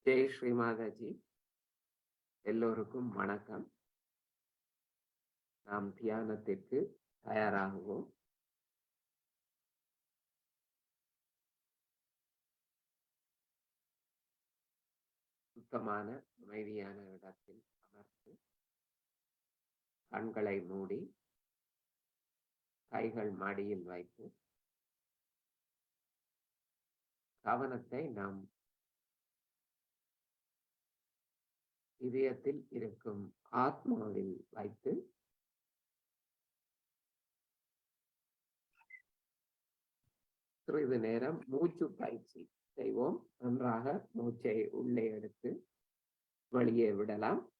ஜெய் ஸ்ரீ மாதாஜி. எல்லோருக்கும் வணக்கம். நாம் தியானத்திற்கு தயாராகுவோம். சுத்தமான அமைதியான இடத்தில் அமர்ந்து கண்களை மூடி கைகள் மடியில் வைத்து கவனத்தை நாம் இதயத்தில் இருக்கும் ஆத்மாவில் வைத்து சிறிது நேரம் மூச்சு பயிற்சி செய்வோம். நன்றாக மூச்சை உள்ளே எடுத்து வெளியே விடலாம்.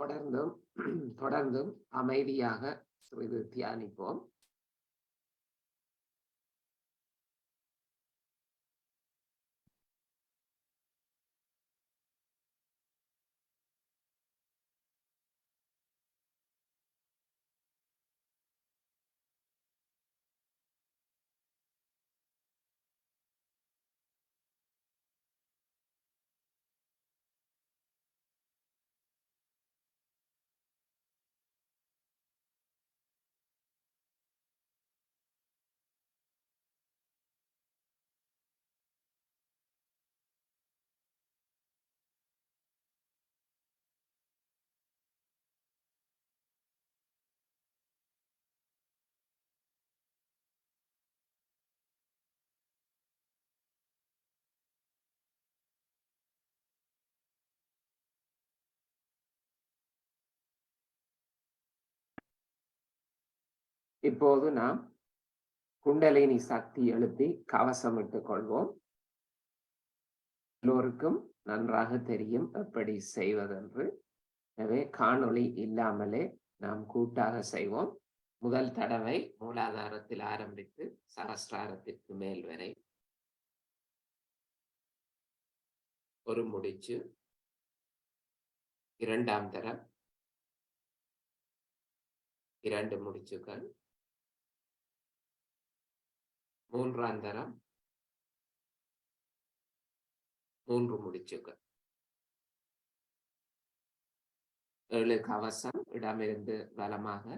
தொடர்ந்தும் அமைதியாக சிறிது தியானிப்போம். இப்போது நாம் குண்டலினி சக்தி எழுப்பி கவசமிட்டுக் கொள்வோம். எல்லோருக்கும் நன்றாக தெரியும் எப்படி செய்வதென்று. எனவே காணொளி இல்லாமலே நாம் கூட்டாக செய்வோம். முதல் தடவை மூலாதாரத்தில் ஆரம்பித்து சகஸ்ராரத்திற்கு மேல் வரை ஒரு முடிச்சு, இரண்டாம் தரம் 2 முடிச்சுகள், மூன்றாம் தரம் 3 முடிச்சுகள், 7 கவசம் இடமிருந்து வலமாக,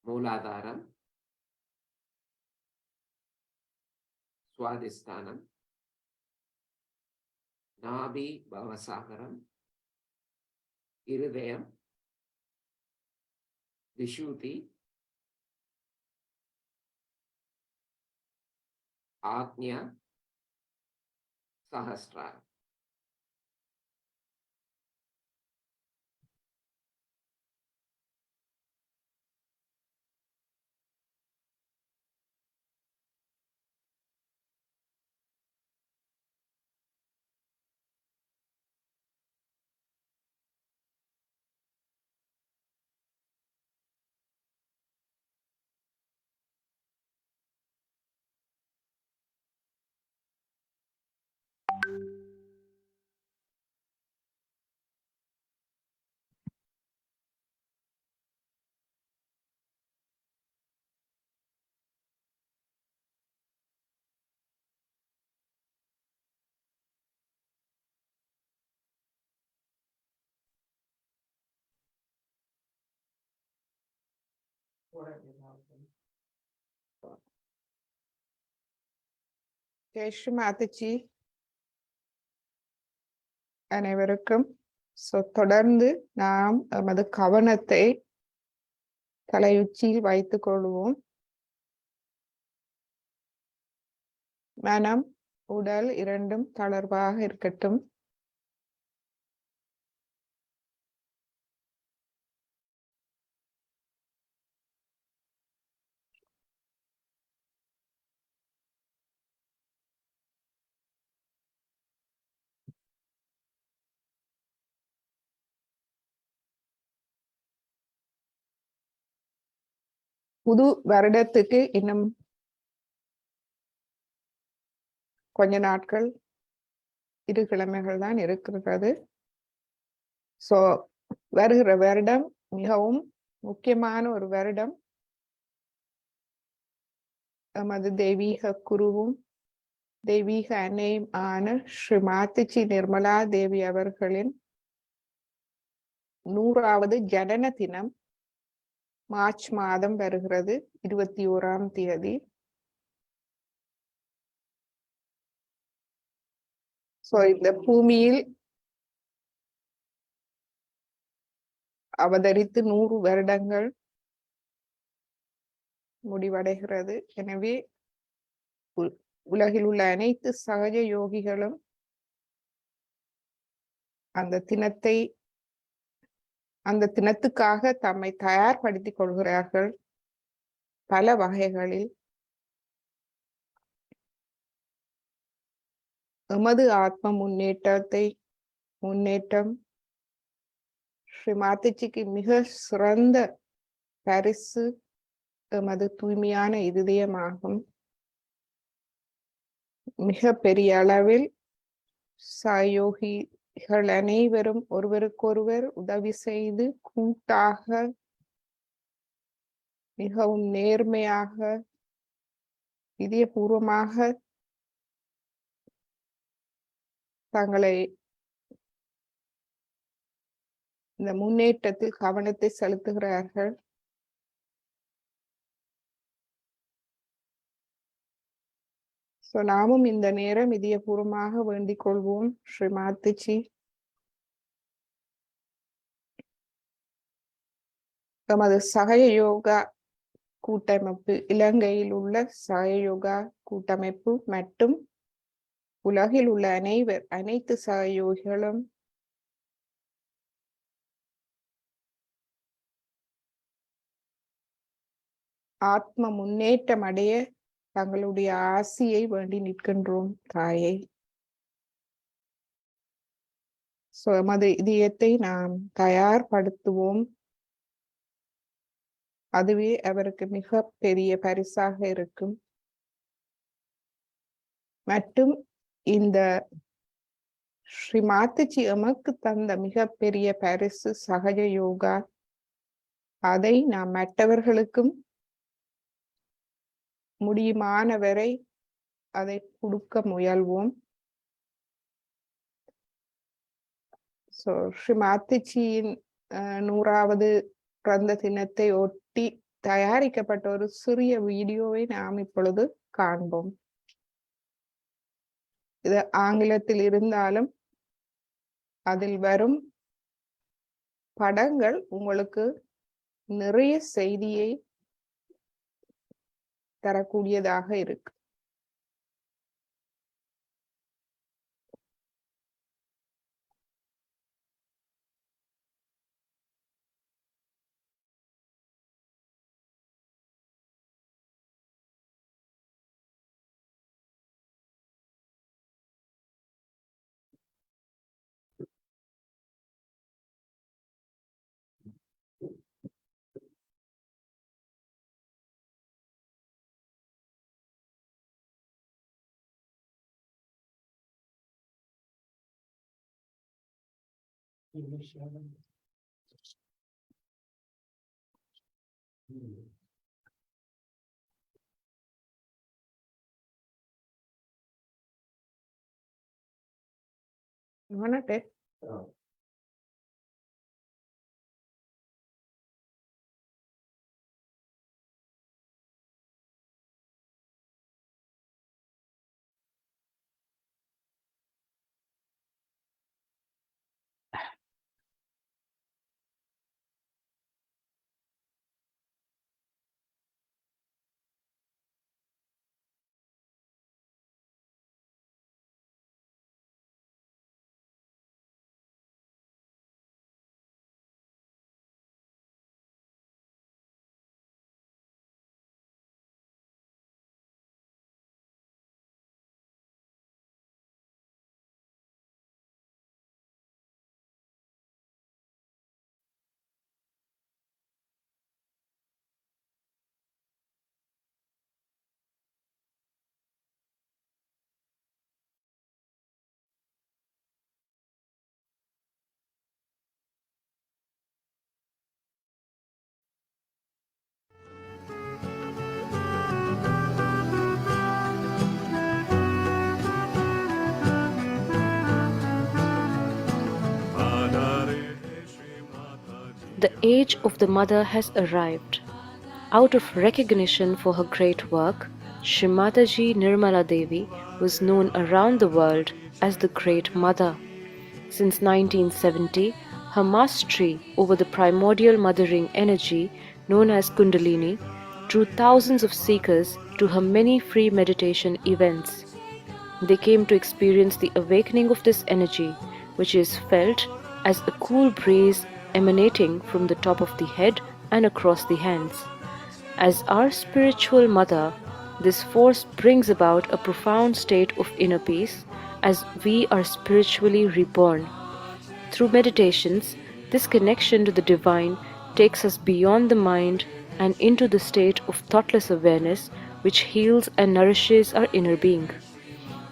மூலாதாரம், சுவாதிஸ்தானம், நாபி பவசாகரம், இருதயம், விஷுதி, ஆக்ஞா, சஹஸ்ராரம். ஜெய்ஸ்ரீ மாதாஜி அனைவருக்கும். தொடர்ந்து நாம் நமது கவனத்தை தலையுச்சியில் வைத்துக் கொள்வோம். மனம், உடல் இரண்டும் தளர்வாக இருக்கட்டும். புது வருடத்துக்கு இன்னும் கொஞ்ச நாட்கள், 2 கிழமைகள் தான் இருக்கிறது. வருகிற வருடம் மிகவும் முக்கியமான ஒரு வருடம். எமது தெய்வீக குருவும் தெய்வீக அன்னையும் ஆன ஸ்ரீ மாதாஜி நிர்மலா தேவி அவர்களின் 100வது ஜனன தினம் மார்ச் மாதம் வருகிறது, 21ஆம் தேதி. இந்த பூமியில் அவதரித்து 100 வருடங்கள் முடிவடைகிறது. எனவே உலகில் உள்ள அனைத்து சகஜ யோகிகளும் அந்த தினத்துக்காக தம்மை தயார்படுத்திக் கொள்கிறார்கள் பல வகைகளில். எமது ஆத்ம முன்னேற்றம் ஸ்ரீ மாதாஜிக்கு மிக சிறந்த பரிசு எமது தூய்மையான இருதயமாகும். மிக பெரிய அளவில் சகயோகிகள் அனைவரும் ஒருவருக்கொருவர் உதவி செய்து கூட்டாக மிகவும் நேர்மையாக இதயபூர்வமாக தங்களை இந்த முன்னேற்றத்தில் கவனத்தை செலுத்துகிறார்கள். நாமும் இந்த நேரம் இதயபூர்வமாக வேண்டிக் கொள்வோம். ஸ்ரீ மாதாஜி நமது சகயோகா கூட்டமைப்பு, இலங்கையில் உள்ள சகயோகா கூட்டமைப்பு மற்றும் உலகில் உள்ள அனைத்து சகயோகிகளும் ஆத்ம முன்னேற்றம் அடைய தங்களுடைய ஆசியை வேண்டி நிற்கின்றோம் தாயை. எமது இதயத்தை நாம் தயார்படுத்துவோம். அதுவே அவருக்கு மிக பெரிய பரிசாக இருக்கும். மற்றும் இந்த ஸ்ரீ மாதாஜி எமக்கு தந்த மிக பெரிய பரிசு சகஜ யோகா. அதை நாம் மற்றவர்களுக்கும் முடியுமான வரை அதை கொடுக்க முயல்வோம். ஸ்ரீ மாதாஜியின் 100வது பிறந்த தினத்தை ஒட்டி தயாரிக்கப்பட்ட ஒரு சிறிய வீடியோவை நாம் இப்பொழுது காண்போம். இது ஆங்கிலத்தில் இருந்தாலும் அதில் வரும் படங்கள் உங்களுக்கு நிறைய செய்தியை தரக்கூடியதாக இருக்கு. Manate. The age of the mother has arrived. Out of recognition for her great work, Shri Mataji Nirmala Devi was known around the world as the Great Mother. Since 1970, her mastery over the primordial mothering energy known as Kundalini drew thousands of seekers to her many free meditation events. They came to experience the awakening of this energy, which is felt as a cool breeze emanating from the top of the head and across the hands. As our spiritual mother, this force brings about a profound state of inner peace as we are spiritually reborn. Through meditations, This connection to the divine takes us beyond the mind and into the state of thoughtless awareness which heals and nourishes our inner being.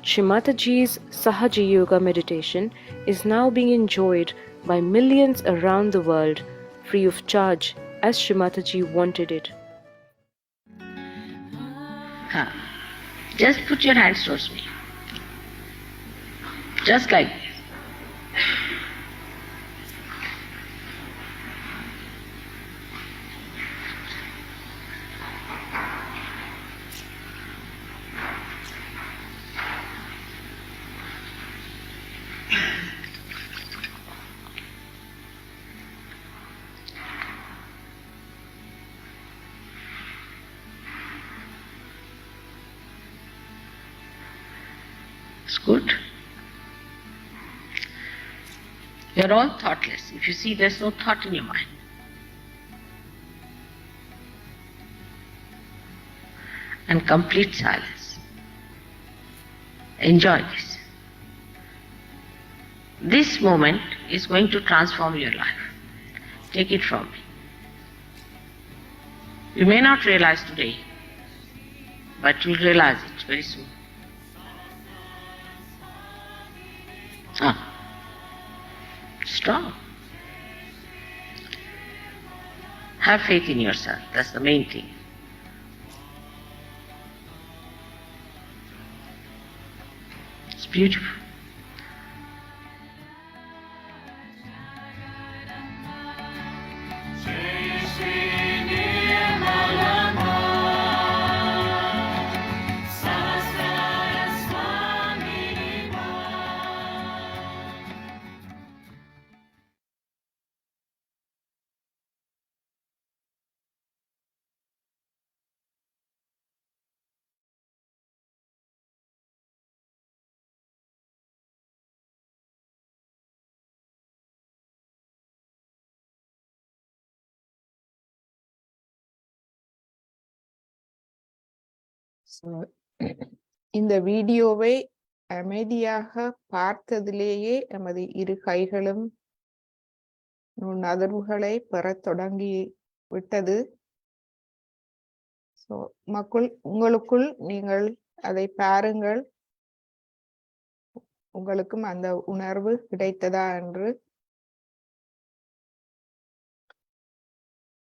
Shri Mataji's Sahaja Yoga meditation is now being enjoyed by millions around the world free of charge as Shri Mataji wanted it. Just put your hands towards me. Just like this. It's good. You're all thoughtless. If you see, there's no thought in your mind. And complete silence. Enjoy this. This moment is going to transform your life. Take it from me. You may not realize today, but you'll realize it very soon. Strong. Have faith in yourself. That's the main thing. It's beautiful. So, இந்த வீடியோவை அமைதியாக பார்த்ததிலேயே எமது இரு கைகளும் நகர்வுகளை பெறத் தொடங்கி விட்டது. ஸோ உங்களுக்குள் நீங்கள் அதை பாருங்கள், உங்களுக்கும் அந்த உணர்வு கிடைத்ததா என்று.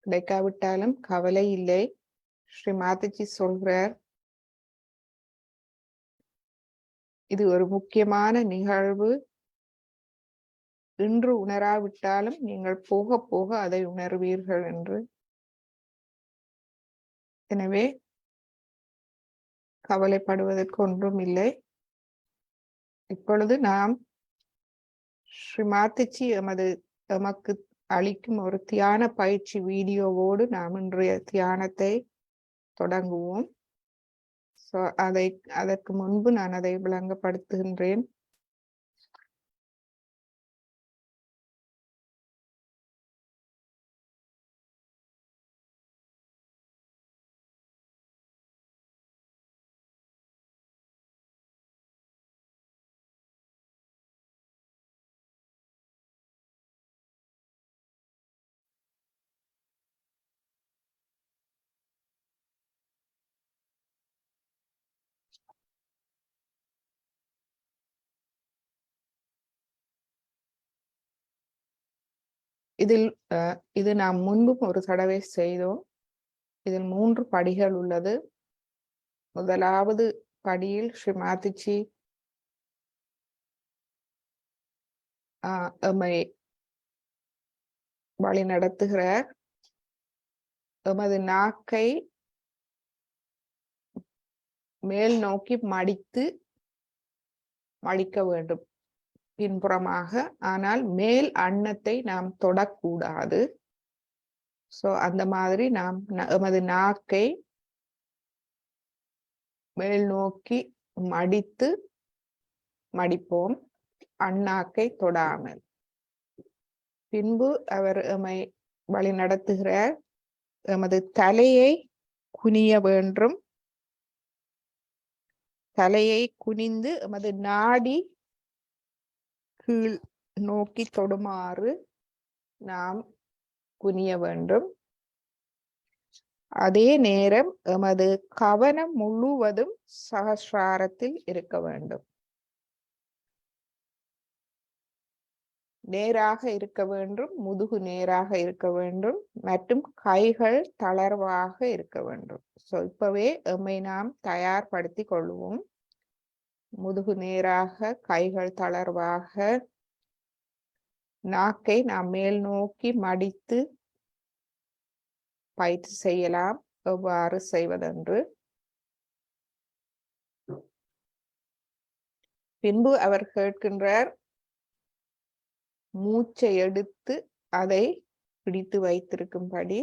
கிடைக்காவிட்டாலும் கவலை இல்லை. ஸ்ரீ மாதாஜி சொல்கிறார், இது ஒரு முக்கியமான நிகழ்வு. இன்று உணராவிட்டாலும் நீங்கள் போக போக அதை உணர்வீர்கள் என்று. எனவே கவலைப்படுவதற்கு ஒன்றும் இல்லை. இப்பொழுது நாம் ஸ்ரீ மாதாஜி எமக்கு அளிக்கும் ஒரு தியான பயிற்சி வீடியோவோடு நாம் இன்றைய தியானத்தை தொடங்குவோம். அதற்கு முன்பு நான் அதை விளங்கப்படுத்துகின்றேன். இது நாம் முன்பும் ஒரு தடவை செய்தோம். இதில் 3 படிகள் உள்ளது. முதலாவது படியில் ஸ்ரீ மாதாஜி எம்மை வழி நடத்துகிறார். எமது நாக்கை மேல் நோக்கி மடிக்க வேண்டும் பின்புறமாக. ஆனால் மேல் அன்னத்தை நாம் தொடக்கூடாது. அந்த மாதிரி நாம் எமது நாக்கை மேல் நோக்கி மடிப்போம், அண்ணாக்கை தொடாமல். பின்பு அவர் எம்மை வழி நடத்துகிறார். எமது தலையை குனிய வேண்டும். தலையை குனிந்து எமது நாடி கீழ் நோக்கி தொடுமாறு நாம் குனிய வேண்டும். அதே நேரம் எமது கவனம் முழுவதும் சகஸ்ராரத்தில் இருக்க வேண்டும். நேராக இருக்க வேண்டும், முதுகு நேராக இருக்க வேண்டும் மற்றும் கைகள் தளர்வாக இருக்க வேண்டும். ஸோ இப்பவே எம்மை நாம் தயார்படுத்திக் கொள்வோம். முதுகு நேராக, கைகள் தளர்வாக, நாக்கை நாம் மேல் நோக்கி மடித்து பயிற்சி செய்யலாம். எவ்வாறு செய்வதென்று பின்பு அவர் கேட்கின்றார், மூச்சை எடுத்து அதை பிடித்து வைத்திருக்கும்படி,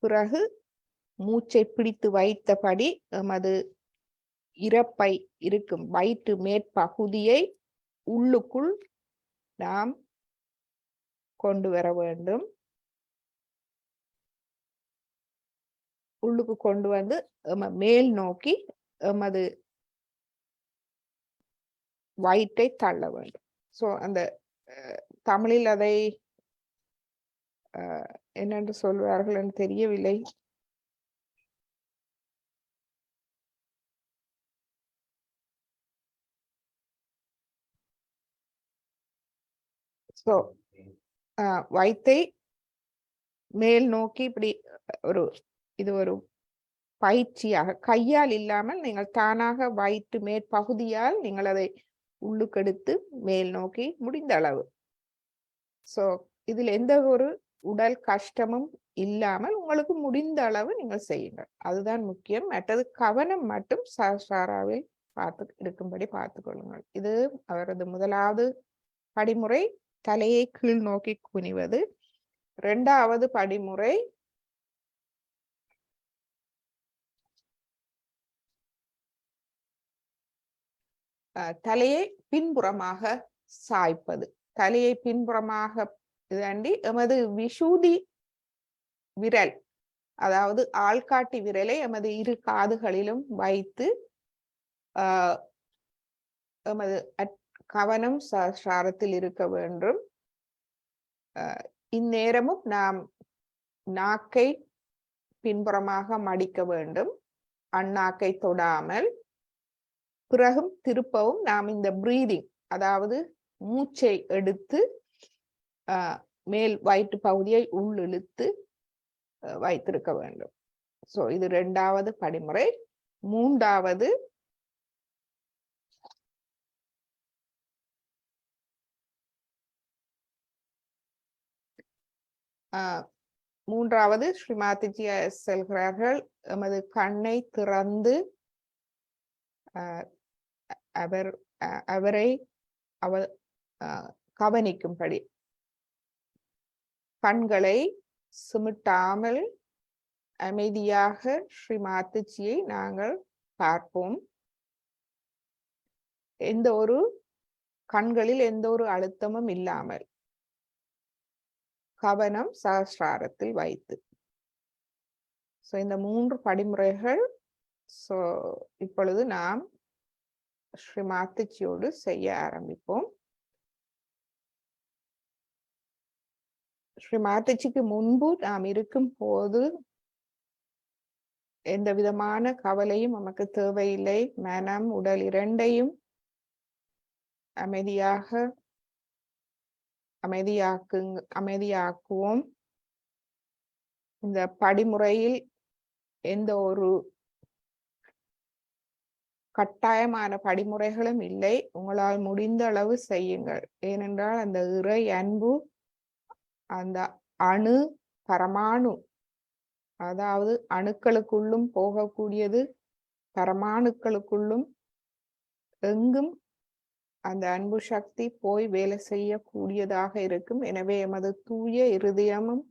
பிறகு மூச்சை பிடித்து வைத்தபடி எமது இறப்பை இருக்கும் வயிற்று மேற்பகுதியை உள்ளுக்குள் நாம் கொண்டு வர வேண்டும். உள்ளுக்கு கொண்டு வந்து மேல் நோக்கி எமது வயிற்றை தள்ள வேண்டும். ஸோ அந்த தமிழில் அதை என்னென்று சொல்வார்கள் என்று தெரியவில்லை. ஸோ வயிற்றை மேல் நோக்கி இப்படி இது ஒரு பயிற்சியாக, கையால் இல்லாமல் நீங்கள் தானாக வயிற்று மேற்பகுதியால் நீங்கள் அதை உள்ளுக்கெடுத்து மேல் நோக்கி முடிந்த அளவு. ஸோ இதில் எந்த ஒரு உடல் கஷ்டமும் இல்லாமல் உங்களுக்கு முடிந்த அளவு நீங்கள் செய்யுங்கள். அதுதான் முக்கியம். மற்றது கவனம் மட்டும் சஹஸ்ராராவில் இருக்கும்படி பார்த்துக் கொள்ளுங்கள். இது அவரது முதலாவது படிமுறை, தலையை கீழ் நோக்கி குனிவது. இரண்டாவது படிமுறை தலையை பின்புறமாக சாய்ப்பது. தலையை பின்புறமாக தாண்டி எமது விஷூதி விரல், அதாவது ஆள்காட்டி விரலை எமது இரு காதுகளிலும் வைத்து எமது கவனம் சஹஸ்ராரத்தில் இருக்க வேண்டும். இந்நேரமும் நாம் நாக்கை பின்புறமாக மடிக்க வேண்டும், அந்நாக்கை தொடாமல். பிறகும் திருப்பவும் நாம் இந்த பிரீதிங், அதாவது மூச்சை எடுத்து மேல் வயிற்று பகுதியை உள்ளிழுத்து வைத்திருக்க வேண்டும். ஸோ இது இரண்டாவது படிமுறை. மூன்றாவது ஸ்ரீமாதிஜி செல்கிறார்கள். எமது கண்ணை திறந்து அவரை கவனிக்கும்படி, கண்களை சிமிட்டாமல் அமைதியாக ஸ்ரீமாதிஜியை நாங்கள் பார்ப்போம். கண்களில் எந்த ஒரு அழுத்தமும் இல்லாமல் கவனம் சஹஸ்ராரத்தில் வைத்து. ஸோ இந்த 3 படிமுறைகள் இப்பொழுது நாம் ஸ்ரீமாதிஜியோடு செய்ய ஆரம்பிப்போம். ஸ்ரீமாதிஜிக்கு முன்பு நாம் இருக்கும் போது எந்த விதமான கவலையும் நமக்கு தேவையில்லை. மனம், உடல் இரண்டையும் அமைதியாக்குவோம். இந்த படிமுறையில் எந்த ஒரு கட்டாயமான படிமுறைகளும் இல்லை. உங்களால் முடிந்த அளவு செய்யுங்கள். ஏனென்றால் அந்த இறை அன்பு, அந்த அணு பரமாணு, அதாவது அணுக்களுக்குள்ளும் போகக்கூடியது, பரமாணுக்களுக்குள்ளும் எங்கும் அந்த அன்பு சக்தி போய் வேலை செய்யக்கூடியதாக இருக்கும். எனவே எமது தூய இருதயமும்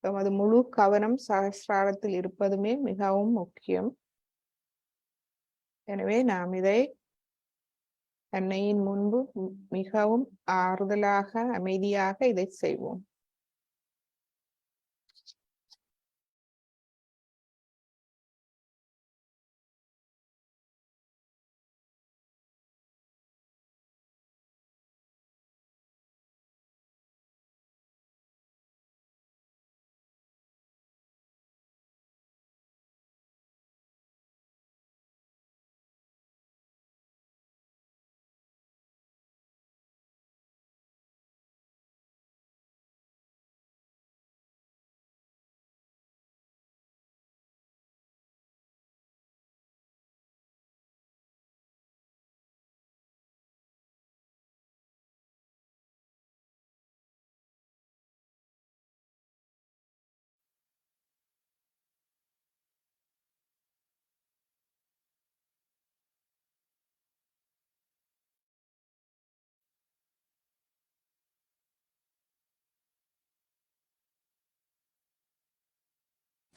எமது முழு கவனம் சஹஸ்ராரத்தில் இருப்பதுமே மிகவும் முக்கியம். எனவே நாம் இதை அன்னையின் முன்பு மிகவும் ஆறுதலாக, அமைதியாக இதை செய்வோம்.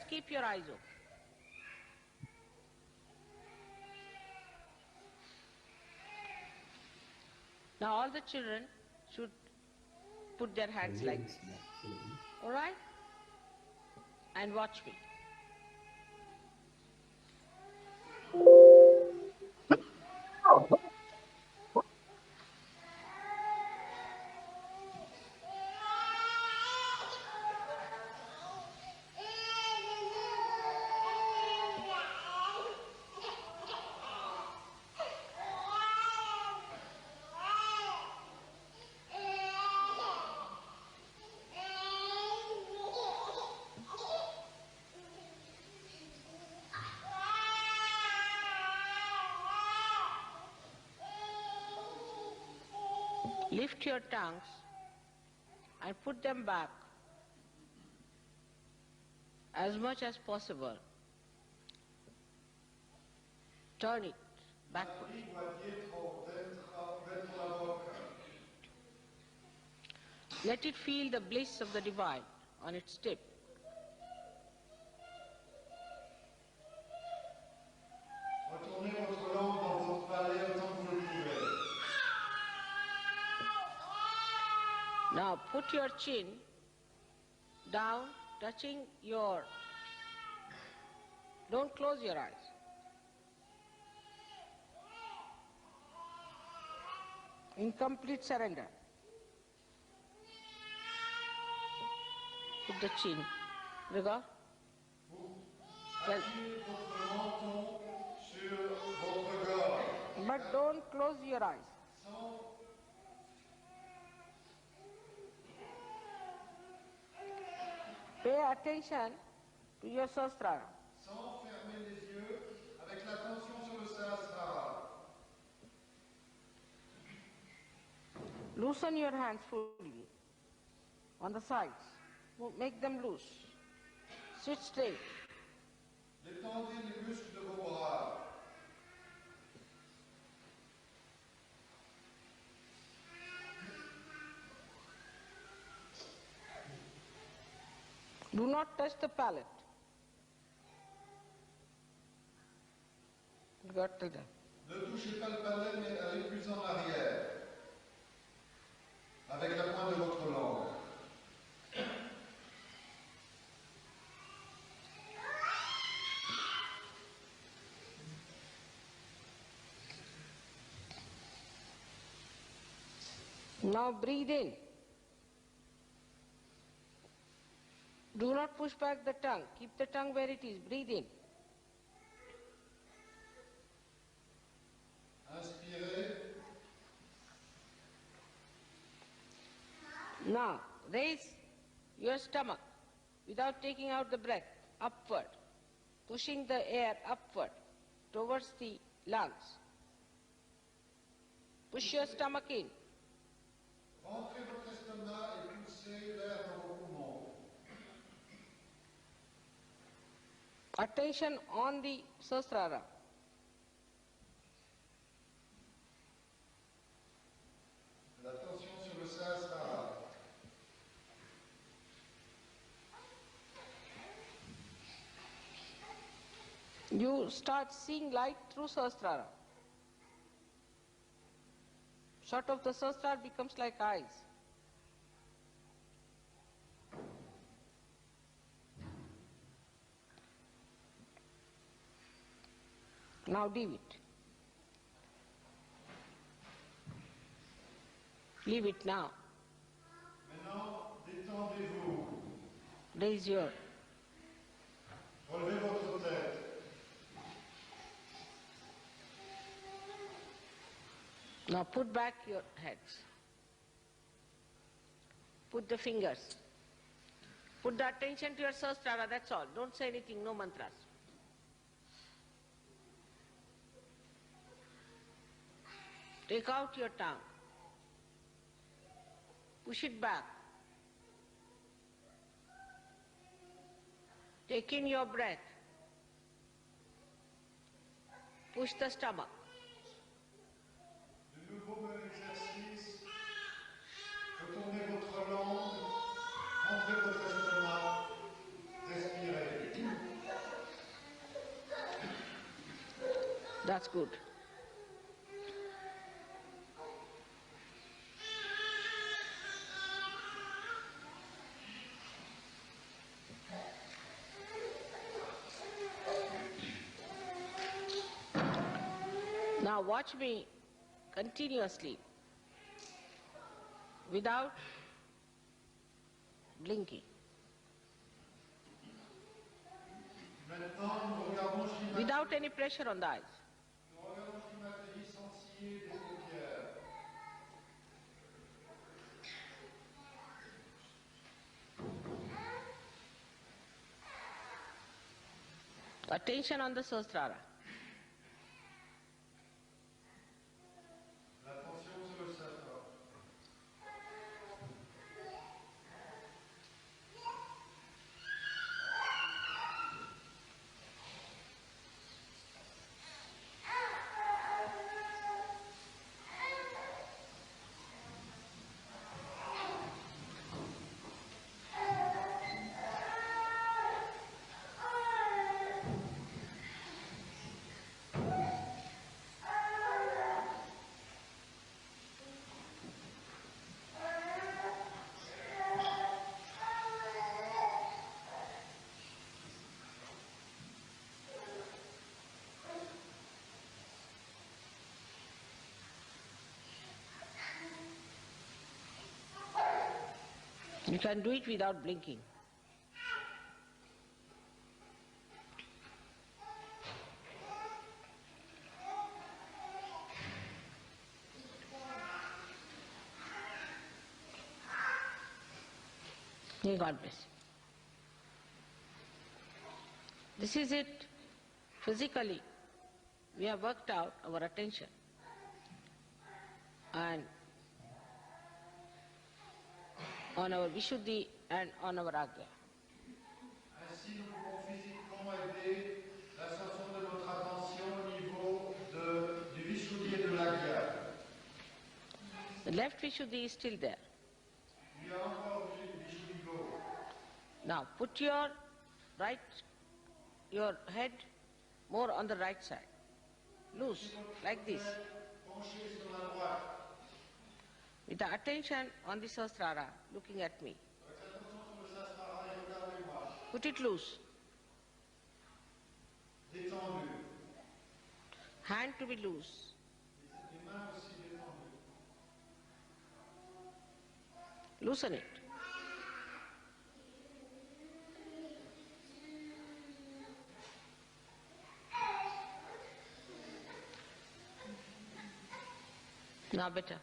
keep your eyes open. Now all the children should put their hands like this. All right? And watch me. Lift your tongues and put them back as much as possible. Turn it backward. Let it feel the bliss of the divine on its tip. Retournez votre langue dans votre palais autant que vous le pouvez. Now put your chin down, touching your... Don't close your eyes. In complete surrender. Put the chin. Regarde. Well, Votre menton sur votre gorge. but don't close your eyes. Pay attention to your Sahasrara. Sans fermer les yeux, avec l'attention sur le Sahasrara. Loosen your hands fully on the sides. Make them loose. Sit straight. Détendez les muscles de vos bras. Do not touch the palate. Got to them. Ne touchez pas le palais, mais allez plus en arrière. Avec la pointe de votre langue. Now breathe in. Do not push back the tongue. Keep the tongue where it is. Breathe in. Inspirez. Now raise your stomach without taking out the breath upward, pushing the air upward towards the lungs. Push your stomach in. Rentrez votre estomac et poussez l'air dans vos poumons. Attention on the Sahasrara. L'attention sur le Sahasrara. You start seeing light through Sahasrara. Short of the Sahasrara becomes like eyes. Now leave it. Leave it now. Maintenant, détendez-vous. Raise your... Relevez votre tête. Now put back your heads. Put the fingers. Put the attention to your Sahasrara, that's all. Don't say anything, no mantras. Take out your tongue. Push it back. Take in your breath. Push the stomach. De nouveau même exercice. Retournez votre langue. Rentrez votre estomac. Respirez. That's good. Now watch me continuously without blinking. Maintenant, nous regardons Srimati. Without any pressure on the eyes. Nous regardons Srimati sans scier des paupières. Attention on the Sahasrara. L'attention sur le Sahasrara. You can do it without blinking. May God bless you. This is it. Physically, we have worked out our attention. And on our Vishuddhi and on our Agya. Ainsi, nous pouvons physiquement aider l'ascension de notre attention au niveau du Vishuddhi et de l'Agya. The left Vishuddhi is still there. Il y a encore Vishuddhi gauche. Now put your head more on the right side. Loose, like this. Penchez sur la droite. With the attention on the Sahasrara, looking at me. Avec l'attention sur le Sahasrara et regardez-moi. Put it loose. Détendu. Hand to be loose. Les mains aussi détendues. Loosen it. Now better.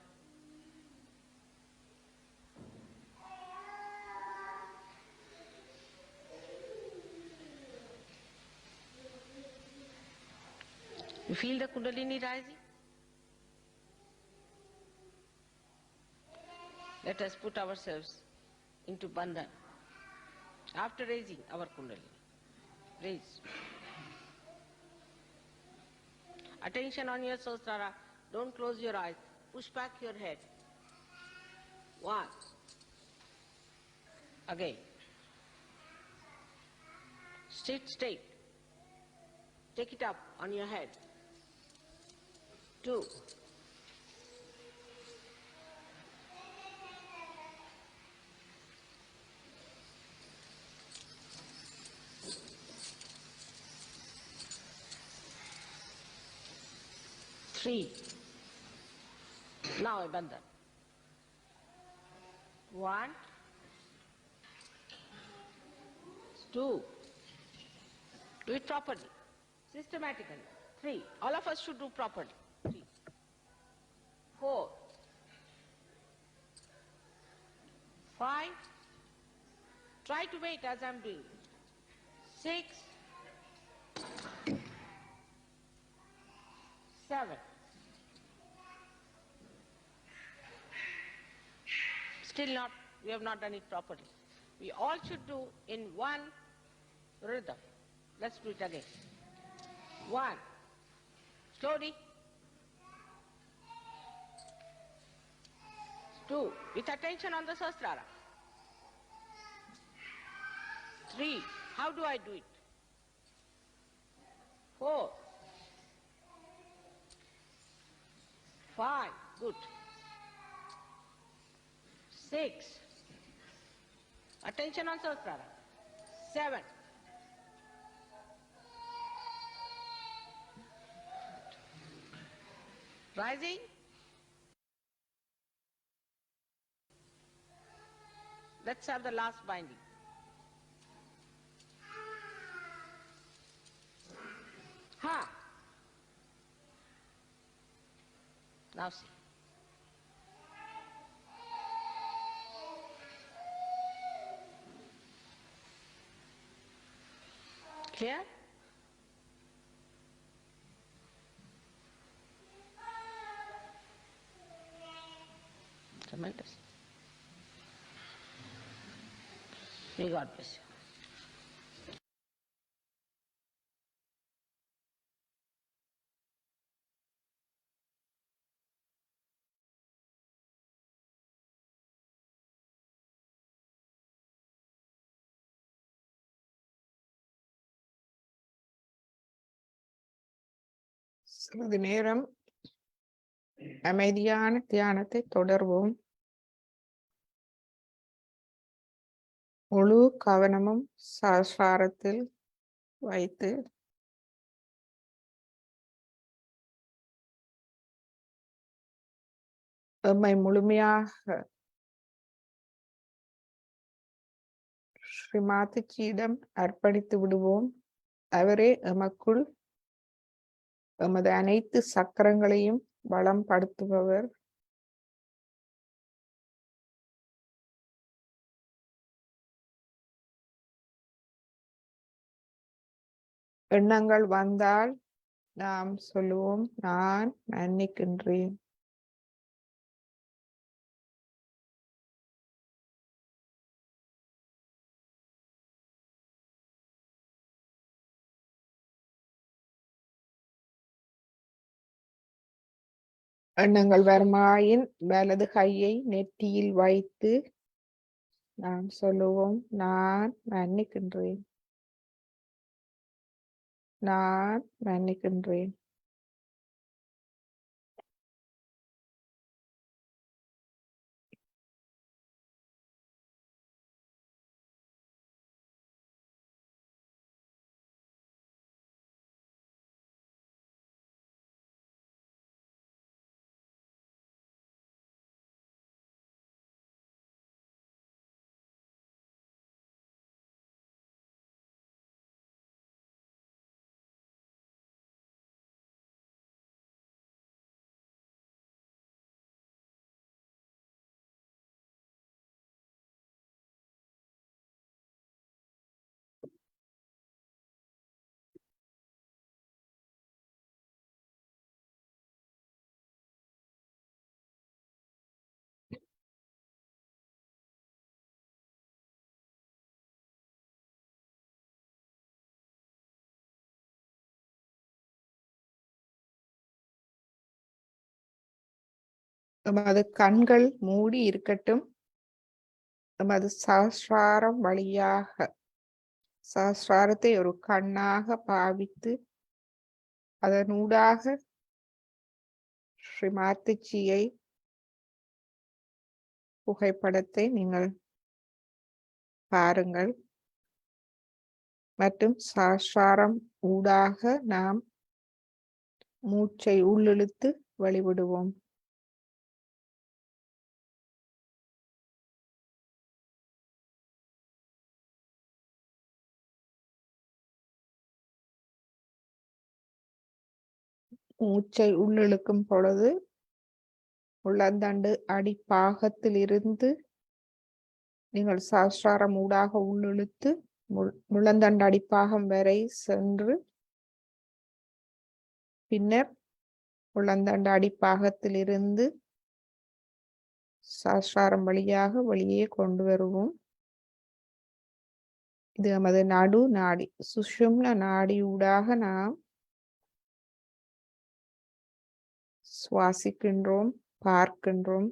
You feel the Kundalini rising? Let us put ourselves into bandhan. After raising our Kundalini, raise. Attention on your Sahasrara. Don't close your eyes. Push back your head. One. Again. Sit straight. Take it up on your head. 2. Three. Now abandon. 1, 2. Do it properly, systematically. 3. All of us should do properly. 3. 4. 5. Try to wait as I'm doing. 6. 7. Still not, we have not done it properly. We all should do in one rhythm. Let's do it again. 1. Slowly. 2. With attention on the Sahasrara. 3. How do I do it? 4. Good. 6. Attention on Sahasrara. 7. Rising. Let's have the last binding. Ha! Now see. Clear? Tremendous. May God bless you. சிறிது நேரம் அமைதியான தியானத்தை தொடர்வோம். முழு கவனமும் சஹஸ்ராரத்தில் வைத்து எம்மை முழுமையாக ஸ்ரீமாதாஜியிடம் அர்ப்பணித்து விடுவோம். அவரே எமக்குள் எமது அனைத்து சக்கரங்களையும் பலம் படுத்துபவர். எண்ணங்கள் வந்தால் நாம் சொல்லுவோம், நான் மன்னிக்கின்றேன். எண்ணங்கள் வருமாயின் வலது கையை நெற்றியில் வைத்து நாம் சொல்லுவோம், நான் மன்னிக்கின்றேன், நான் மன்னிக்கின்றேன். எமது கண்கள் மூடி இருக்கட்டும். எமது சஹஸ்ராரம் வழியாக சஹஸ்ராரத்தை ஒரு கண்ணாக பாவித்து அதனூடாக ஸ்ரீமாதாஜியை புகைப்படத்தை நீங்கள் பாருங்கள். மற்றும் சஹஸ்ராரம் ஊடாக நாம் மூச்சை உள்ளிழுத்து வழிவிடுவோம். மூச்சை உள்ளிழுக்கும் பொழுது உள்ளந்தண்டு அடிப்பாகத்தில் இருந்து நீங்கள் சஹஸ்ராரம் ஊடாக உள்ளிழுத்து முழந்தண்டு அடிப்பாகம் வரை சென்று பின்னர் உள்ளந்தண்டு அடிப்பாகத்தில் இருந்து சஹஸ்ராரம் வழியாக வெளியே கொண்டு வருவோம். இது நமது நடு நாடி சுஷும்ன நாடி ஊடாக நாம் சுவாசிக்கின்றோம், பார்க்கின்றோம்.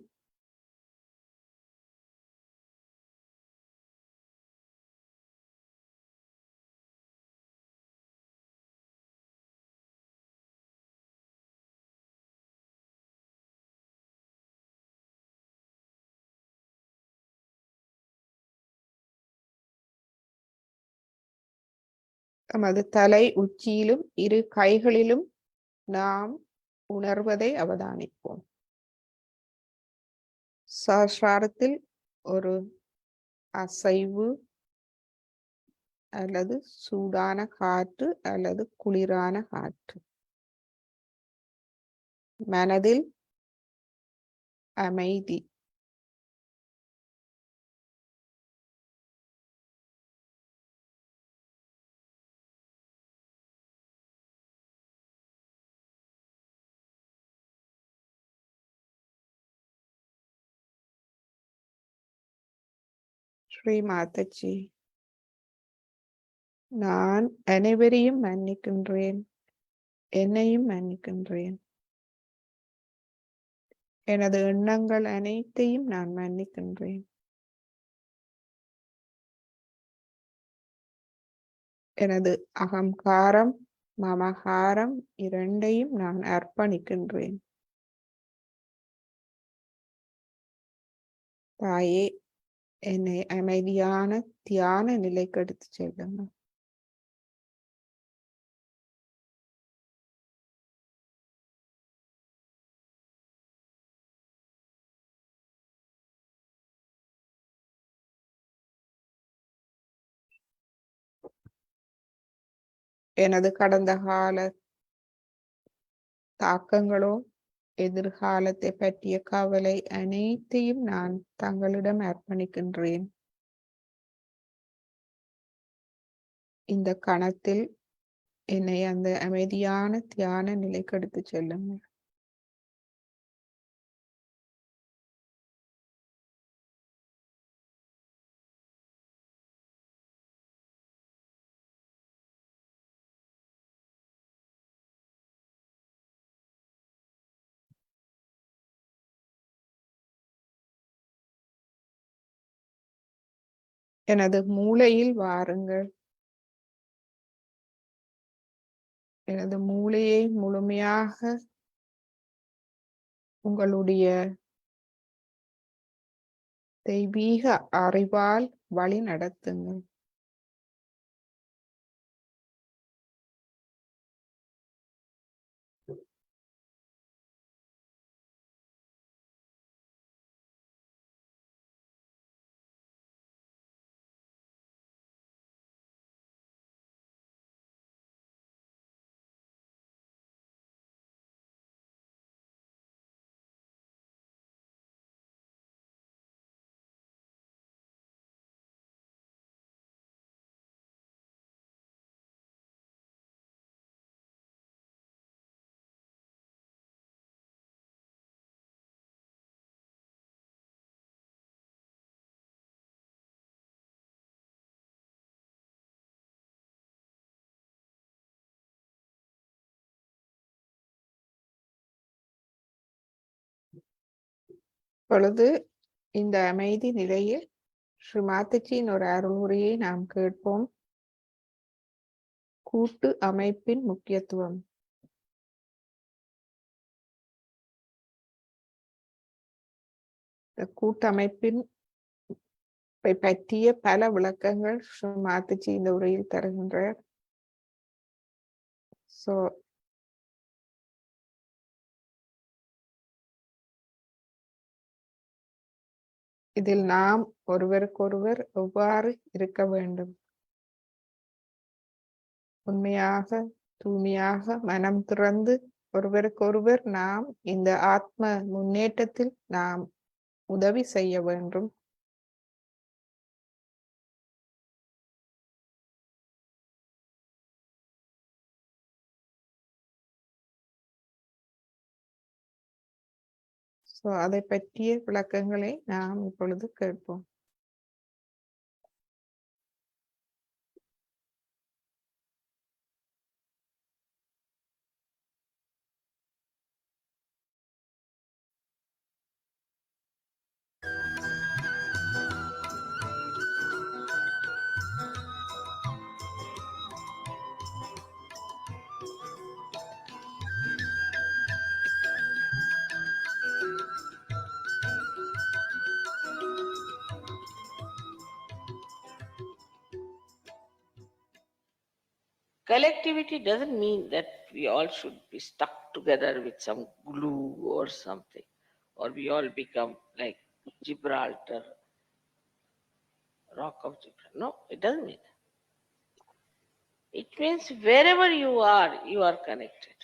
நமது தலை உச்சியிலும் இரு கைகளிலும் நாம் உணர்வதை அவதானிப்போம். சஹஸ்ராரத்தில் ஒரு அசைவு அல்லது சூடான காற்று அல்லது குளிரான காற்று. மனதில் அமைதி. ஸ்ரீ மாதாஜி, நான் அனைவரையும் மன்னிக்கின்றேன், என்னையும் மன்னிக்கின்றேன். எனது எண்ணங்கள் அனைத்தையும் நான் மன்னிக்கின்றேன். எனது அகங்காரம், மமகாரம் இரண்டையும் நான் அர்ப்பணிக்கின்றேன். தாயே, என்னை அமைதியான தியான நிலைக்கு எடுத்துச் செல்லுங்கள். எனது கடந்த கால தாக்கங்களோ எதிர்காலத்தை பற்றிய கவலை அனைத்தையும் நான் தங்களிடம் அர்ப்பணிக்கின்றேன். இந்த கணத்தில் என்னை அந்த அமைதியான தியான நிலைக்கு எடுத்துச் செல்லுங்கள். எனது மூளையில் வாருங்கள். எனது மூளையை முழுமையாக உங்களுடைய தெய்வீக அறிவால் வழி நடத்துங்கள். இப்பொழுது இந்த அமைதி நிலையில் ஸ்ரீ மாதாஜியின் ஒரு அருள்முறையை நாம் கேட்போம். கூட்டு அமைப்பின் முக்கியத்துவம். இந்த கூட்டமைப்பின் பற்றிய பல விளக்கங்கள் ஸ்ரீ மாதாஜி இந்த உரையில் தருகின்றார். இதில் நாம் ஒருவருக்கொருவர் எவ்வாறு இருக்க வேண்டும், உண்மையாக தூய்மையாக மனம் திறந்து ஒருவருக்கொருவர் நாம் இந்த ஆத்ம முன்னேற்றத்தில் நாம் உதவி செய்ய வேண்டும். அதை பற்றிய விளக்கங்களை நாம் இப்பொழுது கேட்போம். Collectivity doesn't mean that we all should be stuck together with some glue or something, or we all become like Gibraltar, Rock of Gibraltar. No, it doesn't mean that. It means wherever you are connected.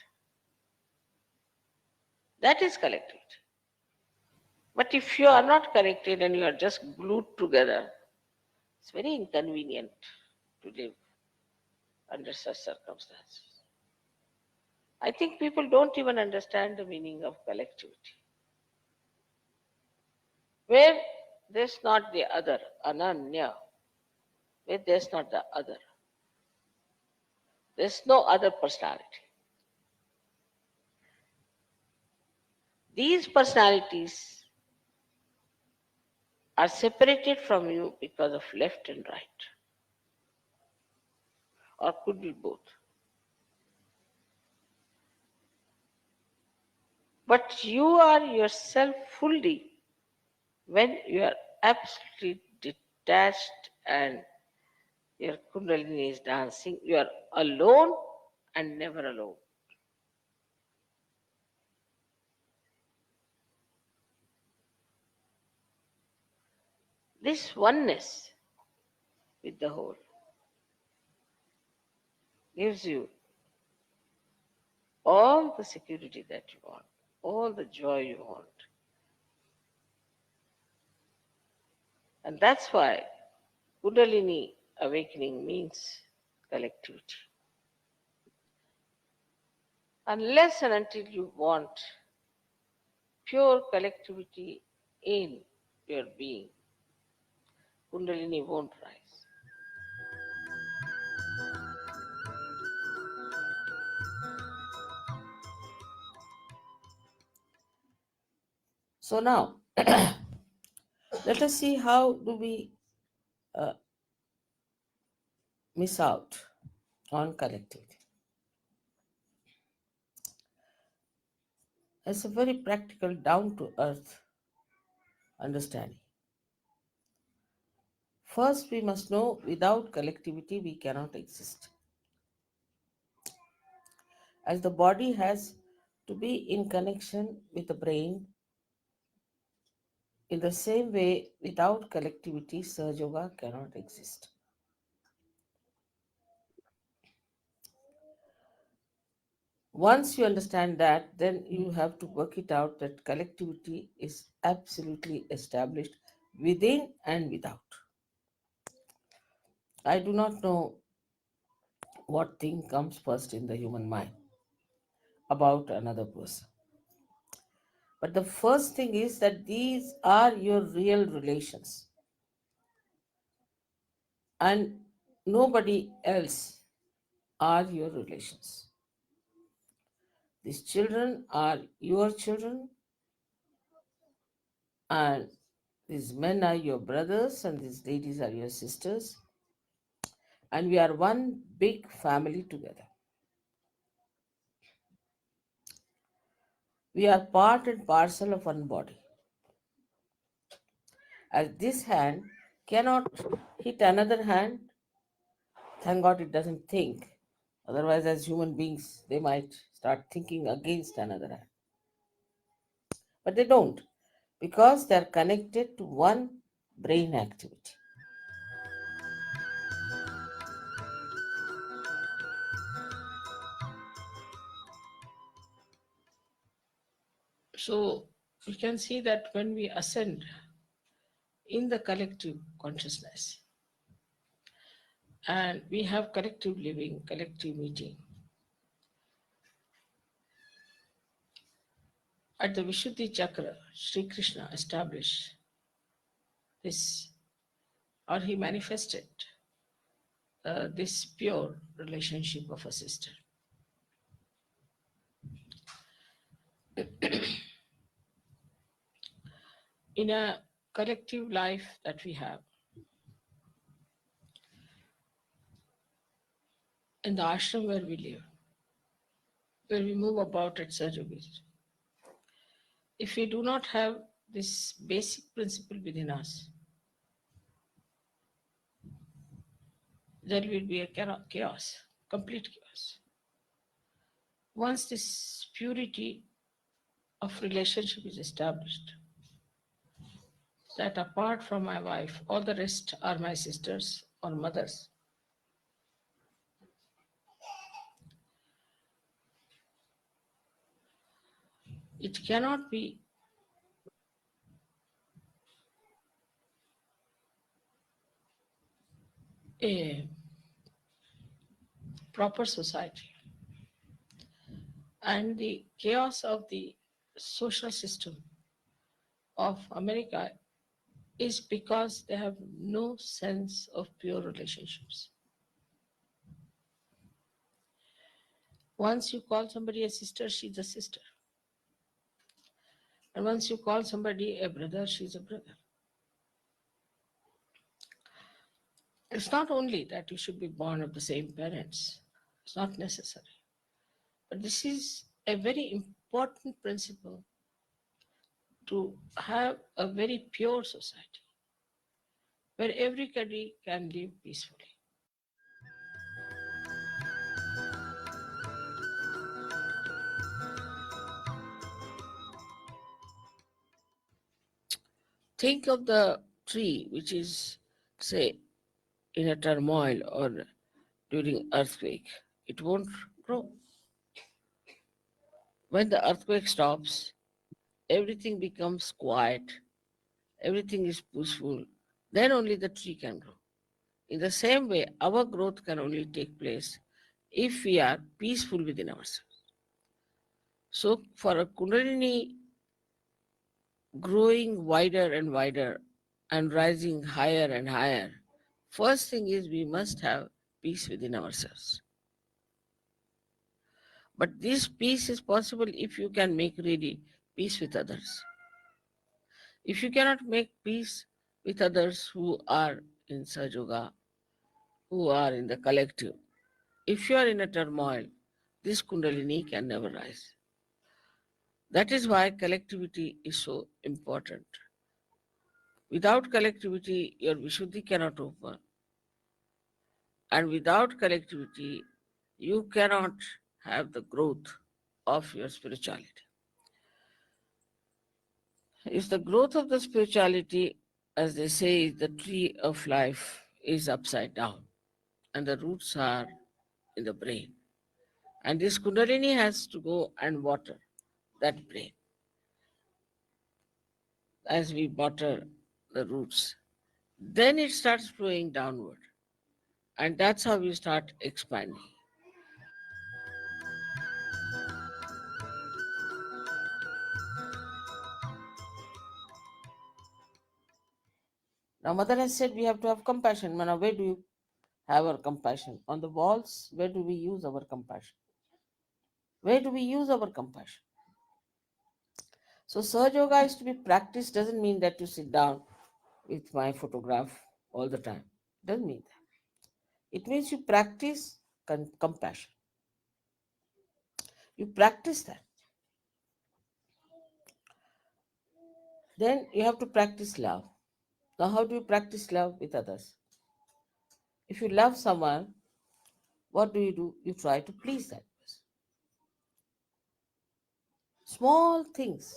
That is collectivity. But if you are not connected and you are just glued together, it's very inconvenient to live under such circumstances. I think people don't even understand the meaning of collectivity. Where there's not the other, ananya, where there's not the other, there's no other personality. These personalities are separated from you because of left and right, or could be both. But you are yourself fully when you are absolutely detached and your Kundalini is dancing. You are alone and never alone. This oneness with the whole gives you all the security that you want, all the joy you want. And that's why Kundalini awakening means collectivity. Unless and until you want pure collectivity in your being, Kundalini won't rise. So now, let us see how do we miss out on collectivity. It's a very practical, down-to-earth understanding. First, we must know without collectivity we cannot exist. As the body has to be in connection with the brain, in the same way, without collectivity, Sahaja Yoga cannot exist. Once you understand that, then you have to work it out that collectivity is absolutely established within and without. I do not know what thing comes first in the human mind about another person. But the first thing is that these are your real relations. And nobody else are your relations. These children are your children, and these men are your brothers, and these ladies are your sisters, and we are one big family together. We are part and parcel of one body. As this hand cannot hit another hand, thank God it doesn't think. Otherwise, as human beings, they might start thinking against another hand. But they don't, because they are connected to one brain activity. So we can see that when we ascend in the collective consciousness and we have collective living, collective meeting, at the Vishuddhi Chakra, Sri Krishna established this, or he manifested this pure relationship of a sister. In a collective life that we have, in the ashram where we live, where we move about at Sajogir, if we do not have this basic principle within us, there will be a chaos. complete chaos. Once this purity of relationship is established, that apart from my wife, all the rest are my sisters or mothers. It cannot be a proper society. And the chaos of the social system of America is because they have no sense of pure relationships. Once you call somebody a sister, she's a sister. And once you call somebody a brother, she's a brother. It's not only that you should be born of the same parents, it's not necessary. But this is a very important principle to have a very pure society where everybody can live peacefully. Think of the tree which is, say, in a turmoil or during earthquake. It won't grow. When the earthquake stops, everything becomes quiet, everything is peaceful, then only the tree can grow. In the same way, our growth can only take place if we are peaceful within ourselves. So, for a Kundalini growing wider and wider and rising higher and higher, first thing is we must have peace within ourselves. But this peace is possible if you can make really peace with others. If you cannot make peace with others who are in Sahaja, who are in the collective, if you are in a turmoil, this Kundalini can never rise. That is why collectivity is so important. Without collectivity, your Vishuddhi cannot open. And without collectivity, you cannot have the growth of your spirituality. If the growth of the spirituality, as they say, the tree of life is upside down and the roots are in the brain. And this Kundalini has to go and water that brain as we water the roots. Then it starts flowing downward. And that's how we start expanding. Now, Mother has said we have to have compassion. Now, where do you have our compassion? On the walls, where do we use our compassion? Where do we use our compassion? So, Sahaja Yoga is to be practiced, doesn't mean that you sit down with my photograph all the time. Doesn't mean that. It means you practice compassion. You practice that. Then you have to practice love. Now, how do you practice love with others? If you love someone, what do? You try to please that person. Small things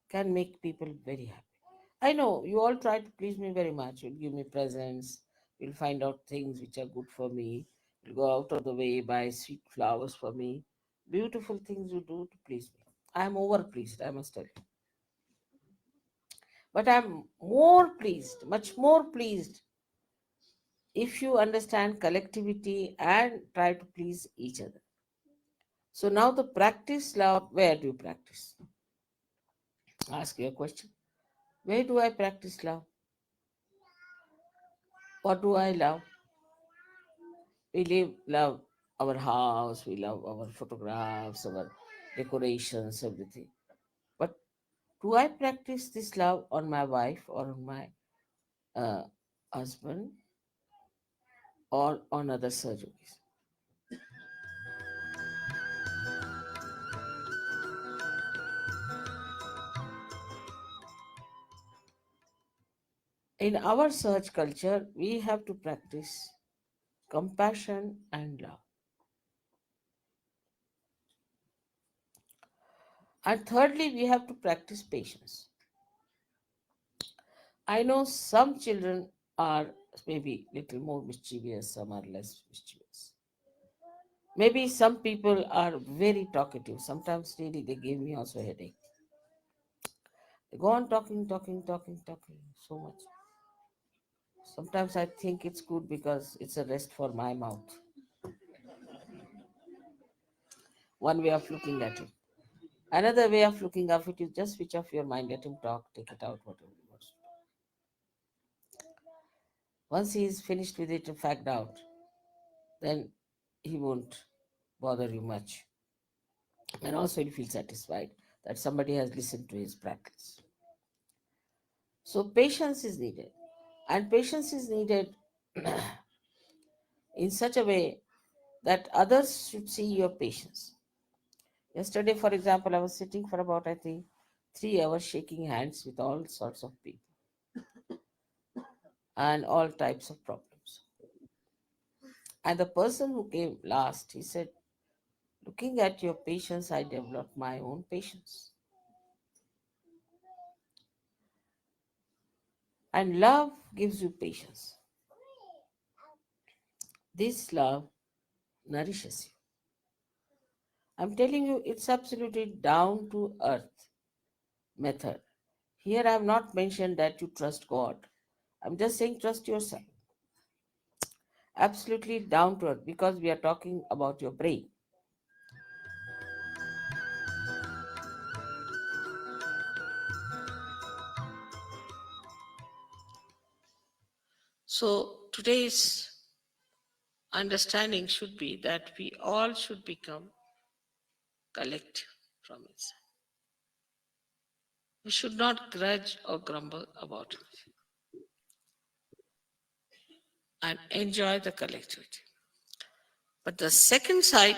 can make people very happy. I know you all try to please me very much. You'll give me presents, you'll find out things which are good for me, you'll go out of the way, buy sweet flowers for me. Beautiful things you do to please me. I am over pleased, I must tell you. But I'm more pleased, much more pleased, if you understand collectivity and try to please each other. So now the practice love, where do you practice? Ask your question. Where do I practice love? What do I love? We love our house, we love our photographs, our decorations, everything. But do I practice this love on my wife or on my husband or on other surgeries? In our search culture, we have to practice compassion and love. And thirdly, we have to practice patience. I know some children are maybe little more mischievous, some are less mischievous. Maybe some people are very talkative. Sometimes really they give me also a headache. They go on talking so much. Sometimes I think it's good because it's a rest for my mouth. One way of looking at it. Another way of looking at it is just switch off your mind, let him talk, take it out, whatever he wants. Once he is finished with it and fagged out, then he won't bother you much. And also he'll feel satisfied that somebody has listened to his practice. So patience is needed. And patience is needed in such a way that others should see your patience. Yesterday, for example, I was sitting for about, I think, 3 hours shaking hands with all sorts of people and all types of problems. And the person who came last, he said, looking at your patience, I developed my own patience. And love gives you patience. This love nourishes you. I'm telling you, it's absolutely down to earth method. Here I have not mentioned that you trust God. I'm just saying trust yourself. Absolutely down to earth because we are talking about your brain. So today's understanding should be that we all should become collective from inside. We should not grudge or grumble about it and enjoy the collectivity. But the second side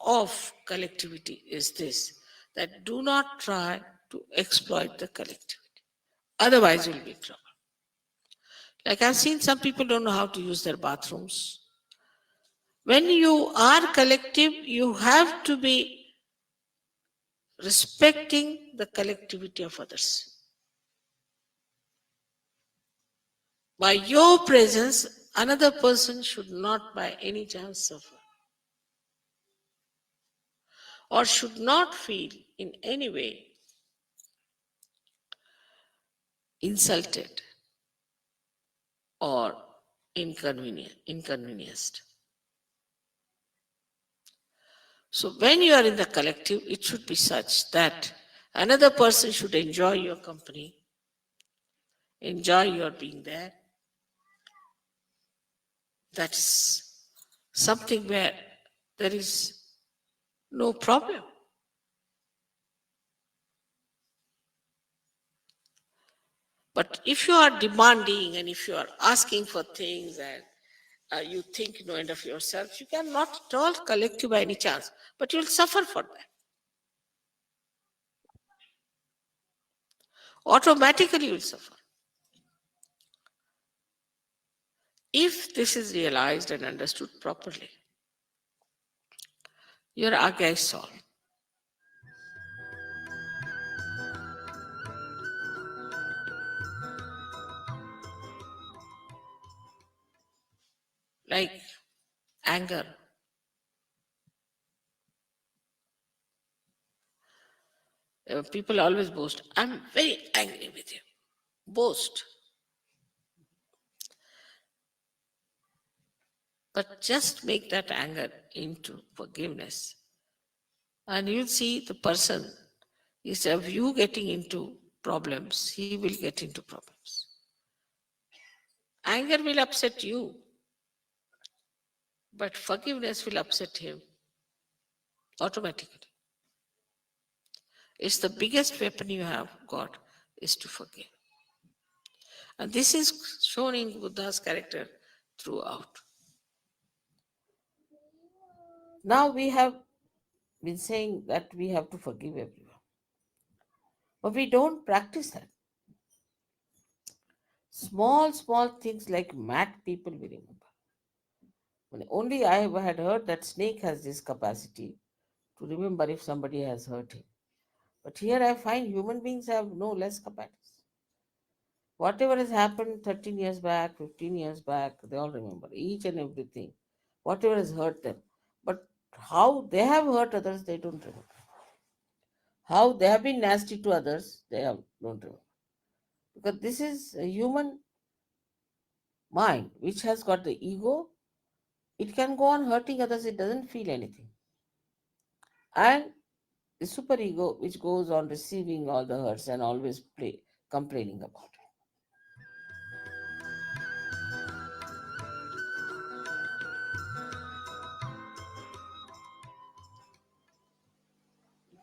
of collectivity is this, that do not try to exploit the collectivity. Otherwise, you'll be in trouble. Like I've seen some people don't know how to use their bathrooms. When you are collective, you have to be respecting the collectivity of others. By your presence, another person should not by any chance suffer or should not feel in any way insulted or inconvenienced. So when you are in the collective, it should be such that another person should enjoy your company, enjoy your being there. That's something where there is no problem. But if you are demanding and if you are asking for things and you think no end of yourself, you cannot at all collective by any chance, but you'll suffer for that. Automatically you will suffer. If this is realized and understood properly, your agya is solved. Like anger. People always boast, I'm very angry with you. Boast. But just make that anger into forgiveness. And you'll see the person, instead of you getting into problems, he will get into problems. Anger will upset you, but forgiveness will upset him automatically. It's the biggest weapon you have got is to forgive. And this is shown in Buddha's character throughout. Now we have been saying that we have to forgive everyone. But we don't practice that. Small things like mad people we remember. Only I had heard that snake has this capacity to remember if somebody has hurt him. But here I find human beings have no less capacity. Whatever has happened 13 years back, 15 years back, they all remember each and everything. Whatever has hurt them. But how they have hurt others, they don't remember. How they have been nasty to others, don't remember. Because this is a human mind which has got the ego. It can go on hurting others, it doesn't feel anything. And the superego which goes on receiving all the hurts and always complaining about it.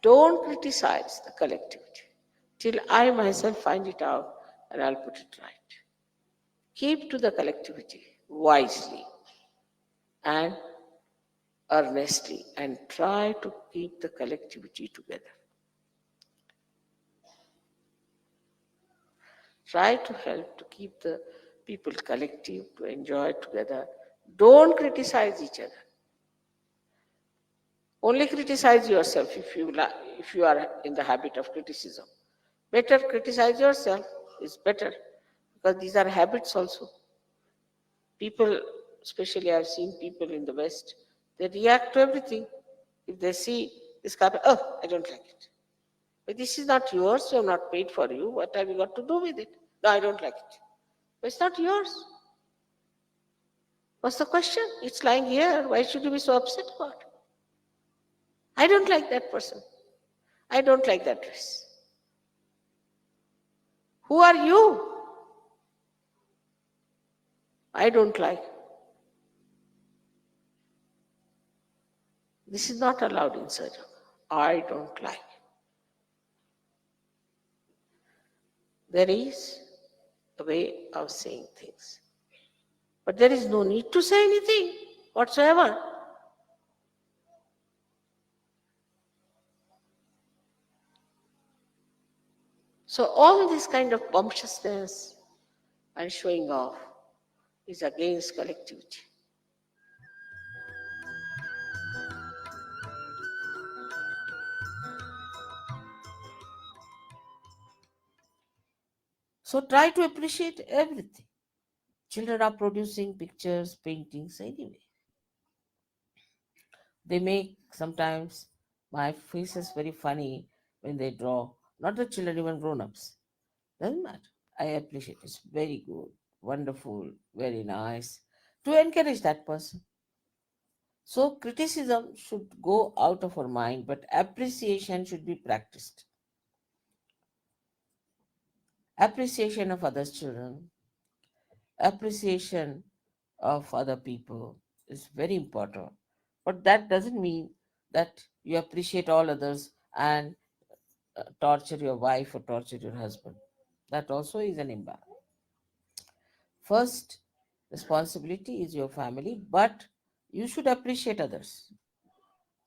Don't criticize the collectivity till I myself find it out and I'll put it right. Keep to the collectivity wisely and earnestly and try to keep the collectivity together. Try to help to keep the people collective, to enjoy together. Don't criticize each other. Only criticize yourself if you are in the habit of criticism. Better criticize yourself is better, because these are habits also. People, especially I've seen people in the West, they react to everything. If they see this carpet, oh, I don't like it. But this is not yours, you have not paid for you. What have you got to do with it? No, I don't like it. But it's not yours. What's the question? It's lying here. Why should you be so upset about it? I don't like that person. I don't like that dress. Who are you? I don't like. This is not allowed in Sajjana. I don't like. There is a way of saying things. But there is no need to say anything whatsoever. So all this kind of bumptiousness and showing off is against collectivity. So try to appreciate everything. Children are producing pictures, paintings anyway. They make sometimes my face is very funny when they draw. Not the children, even grown-ups. Doesn't matter. I appreciate it. It's very good, wonderful, very nice. To encourage that person. So criticism should go out of our mind, but appreciation should be practiced. Appreciation of others' children, appreciation of other people is very important. But that doesn't mean that you appreciate all others and torture your wife or torture your husband. That also is an imbalance. First responsibility is your family, but you should appreciate others.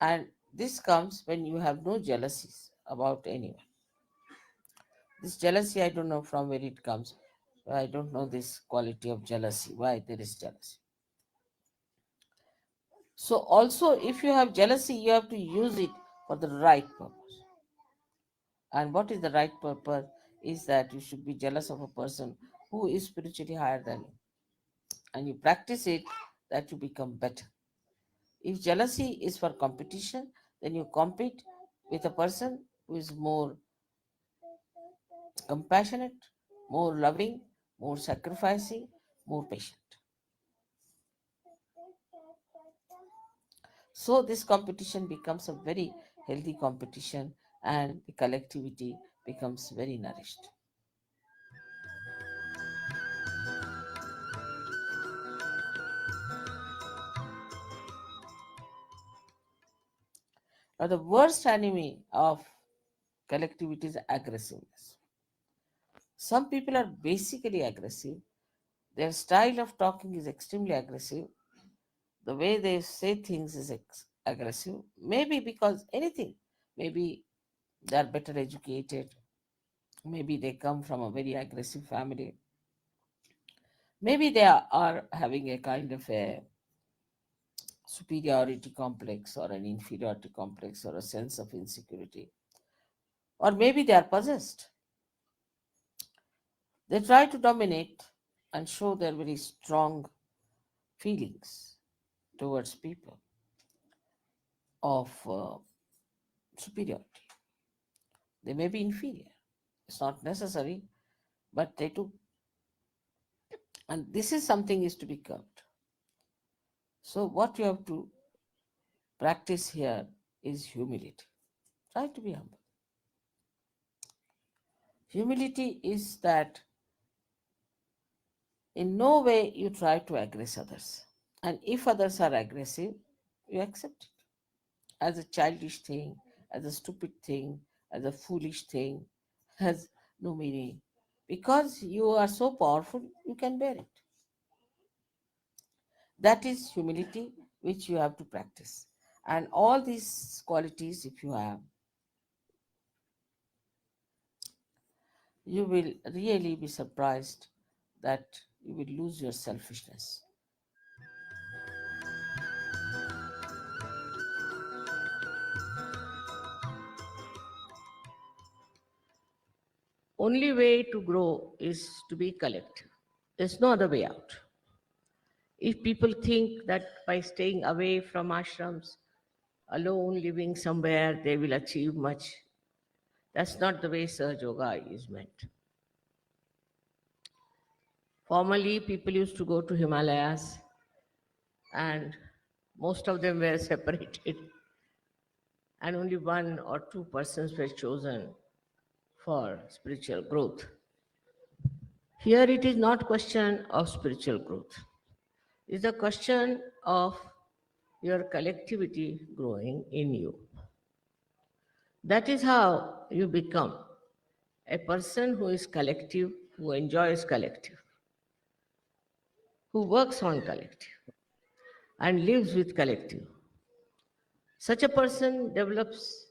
And this comes when you have no jealousies about anyone. This jealousy, I don't know from where it comes. I don't know this quality of jealousy, why there is jealousy. So also, if you have jealousy, you have to use it for the right purpose. And what is the right purpose is that you should be jealous of a person who is spiritually higher than you. And you practice it, that you become better. If jealousy is for competition, then you compete with a person who is more compassionate, more loving, more sacrificing, more patient. So this competition becomes a very healthy competition and the collectivity becomes very nourished. Now the worst enemy of collectivity is aggressiveness. Some people are basically aggressive. Their style of talking is extremely aggressive. The way they say things is aggressive. Maybe because anything. Maybe they are better educated. Maybe they come from a very aggressive family. Maybe they are having a kind of a superiority complex or an inferiority complex or a sense of insecurity. or maybe they are possessed. They try to dominate and show their very strong feelings towards people of superiority. They may be inferior. It's not necessary, but they do. And this is something is to be curbed. So what you have to practice here is humility. Try to be humble. Humility is that in no way you try to aggress others. And if others are aggressive, you accept it as a childish thing, as a stupid thing, as a foolish thing, has no meaning. Because you are so powerful, you can bear it. That is humility which you have to practice. And all these qualities, if you have, you will really be surprised that you will lose your selfishness. Only way to grow is to be collective. There's no other way out. If people think that by staying away from ashrams, alone living somewhere, they will achieve much, that's not the way Sahaja Yoga is meant. Formerly, people used to go to Himalayas, and most of them were separated, and only 1 or 2 persons were chosen for spiritual growth. Here it is not question of spiritual growth. It's a question of your collectivity growing in you. That is how you become a person who is collective, who enjoys collective, who works on collective, and lives with collective. Such a person develops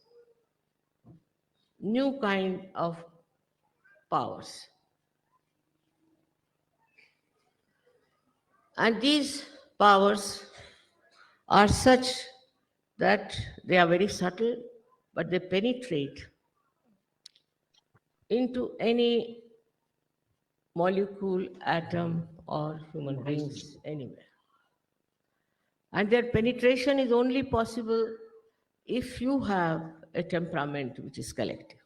new kind of powers. And these powers are such that they are very subtle, but they penetrate into any molecule, atom, or human beings anywhere. And their penetration is only possible if you have a temperament which is collective.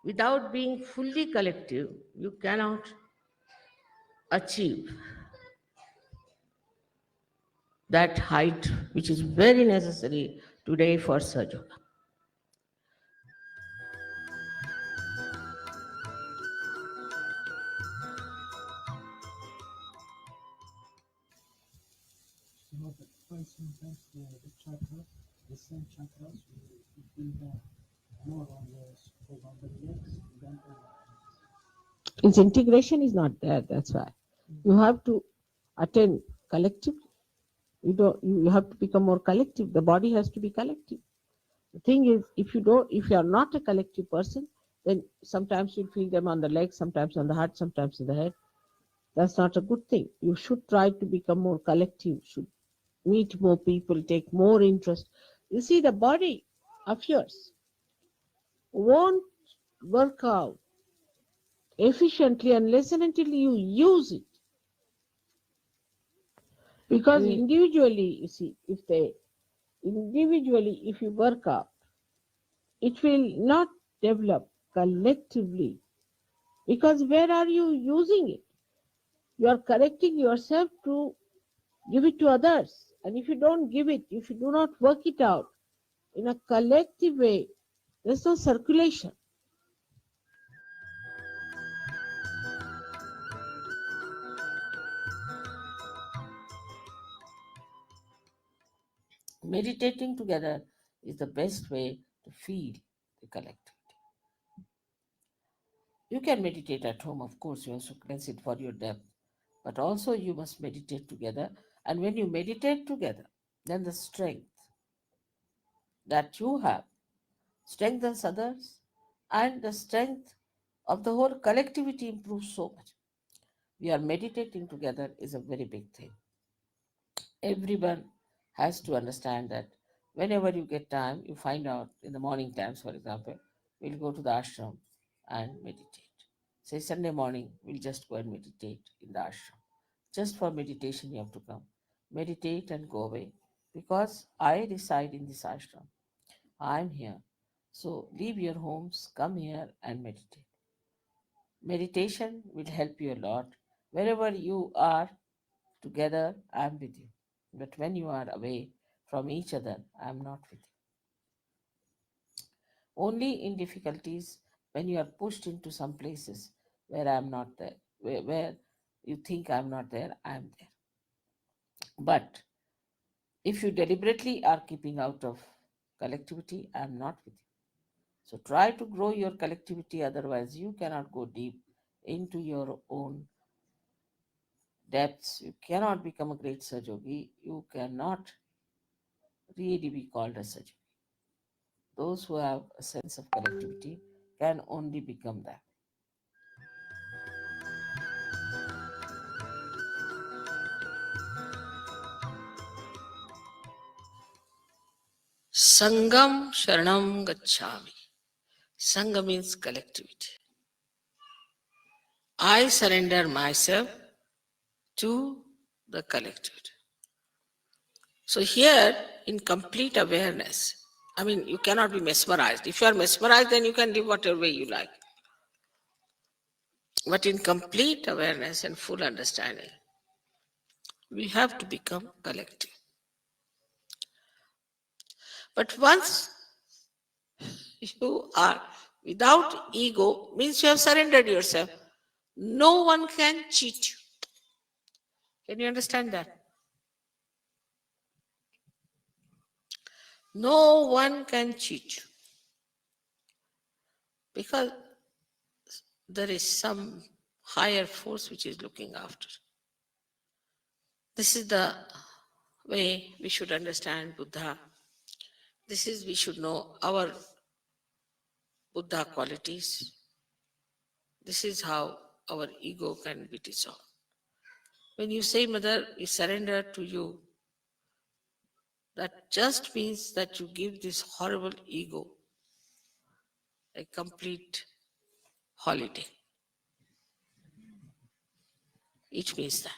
Without being fully collective, you cannot achieve that height which is very necessary today for Sahaja Yoga. You know, for instance, the chakras, the same chakras, we feel that more on the over the legs than over. Its integration is not there, that's why. You have to attend collective. You have to become more collective. The body has to be collective. The thing is, if you are not a collective person, then sometimes you'll feel them on the legs, sometimes on the heart, sometimes in the head. That's not a good thing. You should try to become more collective, should meet more people, take more interest. You see, the body of yours won't work out efficiently unless and until you use it. Because individually, you see, if you work out, it will not develop collectively. Because where are you using it? You are correcting yourself to give it to others. And if you don't give it, if you do not work it out in a collective way, there's no circulation. Meditating together is the best way to feel the collectivity. You can meditate at home, of course, you also cleanse it for your depth, but also you must meditate together. And when you meditate together, then the strength that you have strengthens others, and the strength of the whole collectivity improves so much. We are meditating together is a very big thing. Everyone has to understand that whenever you get time, you find out in the morning times, for example, we'll go to the ashram and meditate. Say Sunday morning, we'll just go and meditate in the ashram. Just for meditation, you have to come. Meditate and go away. Because I reside in this ashram. I'm here. So leave your homes, come here and meditate. Meditation will help you a lot. Wherever you are together, I'm with you. But when you are away from each other, I'm not with you. Only in difficulties, when you are pushed into some places where I'm not there, where you think I'm not there, I'm there. But if you deliberately are keeping out of collectivity, I'm not with you. So try to grow your collectivity, otherwise you cannot go deep into your own depths. You cannot become a great Sajogi. You cannot really be called a Sajogi. Those who have a sense of collectivity can only become that. Sangam Sharanam Gacchami. Sangha means collectivity. I surrender myself to the collectivity. So here, in complete awareness, I mean, you cannot be mesmerized. If you are mesmerized, then you can live whatever way you like. But in complete awareness and full understanding, we have to become collective. But once you are without ego, means you have surrendered yourself. No one can cheat you. Can you understand that? No one can cheat you. Because there is some higher force which is looking after. This is the way we should understand Buddha. This is, we should know our Buddha qualities. This is how our ego can be dissolved. When you say, Mother, we surrender to you, that just means that you give this horrible ego a complete holiday. It means that.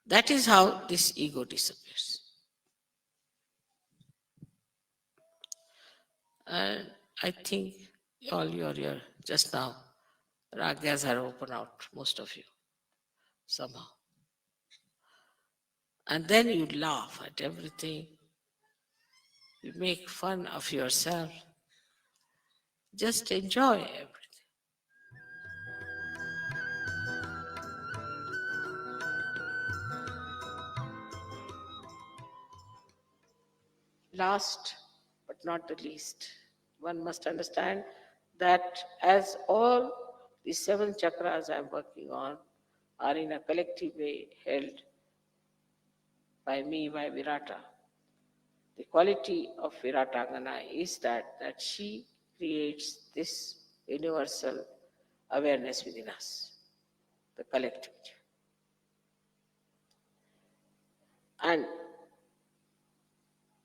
That is how this ego disappears. And I think all your just now, ragas are open out, most of you, somehow. And then you laugh at everything. You make fun of yourself. Just enjoy everything. Last but not the least, one must understand that as all the 7 chakras I'm working on are in a collective way held by me, by Virata, the quality of Viratangana is that she creates this universal awareness within us, the collectivity. And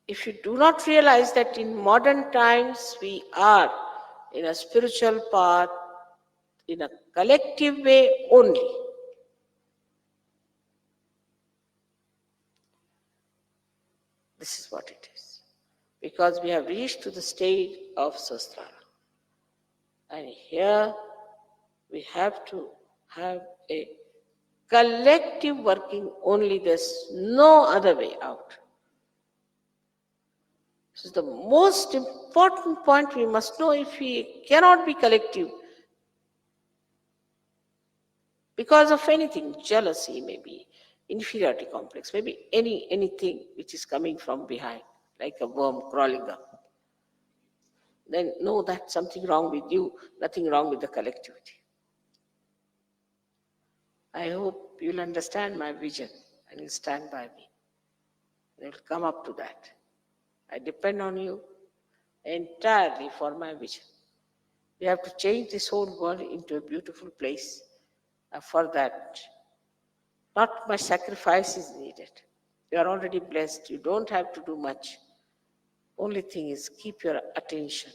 if you do not realize that in modern times we are in a spiritual path, in a collective way only, this is what it is. Because we have reached to the state of Sahasrara. And here we have to have a collective working only. There's no other way out. This is the most important point we must know. If we cannot be collective because of anything, jealousy maybe, inferiority complex, maybe anything which is coming from behind, like a worm crawling up, then know that something wrong with you, nothing wrong with the collectivity. I hope you'll understand my vision and you'll stand by me. You'll come up to that. I depend on you entirely for my vision. We have to change this whole world into a beautiful place. And for that, not much sacrifice is needed. You are already blessed. You don't have to do much. Only thing is keep your attention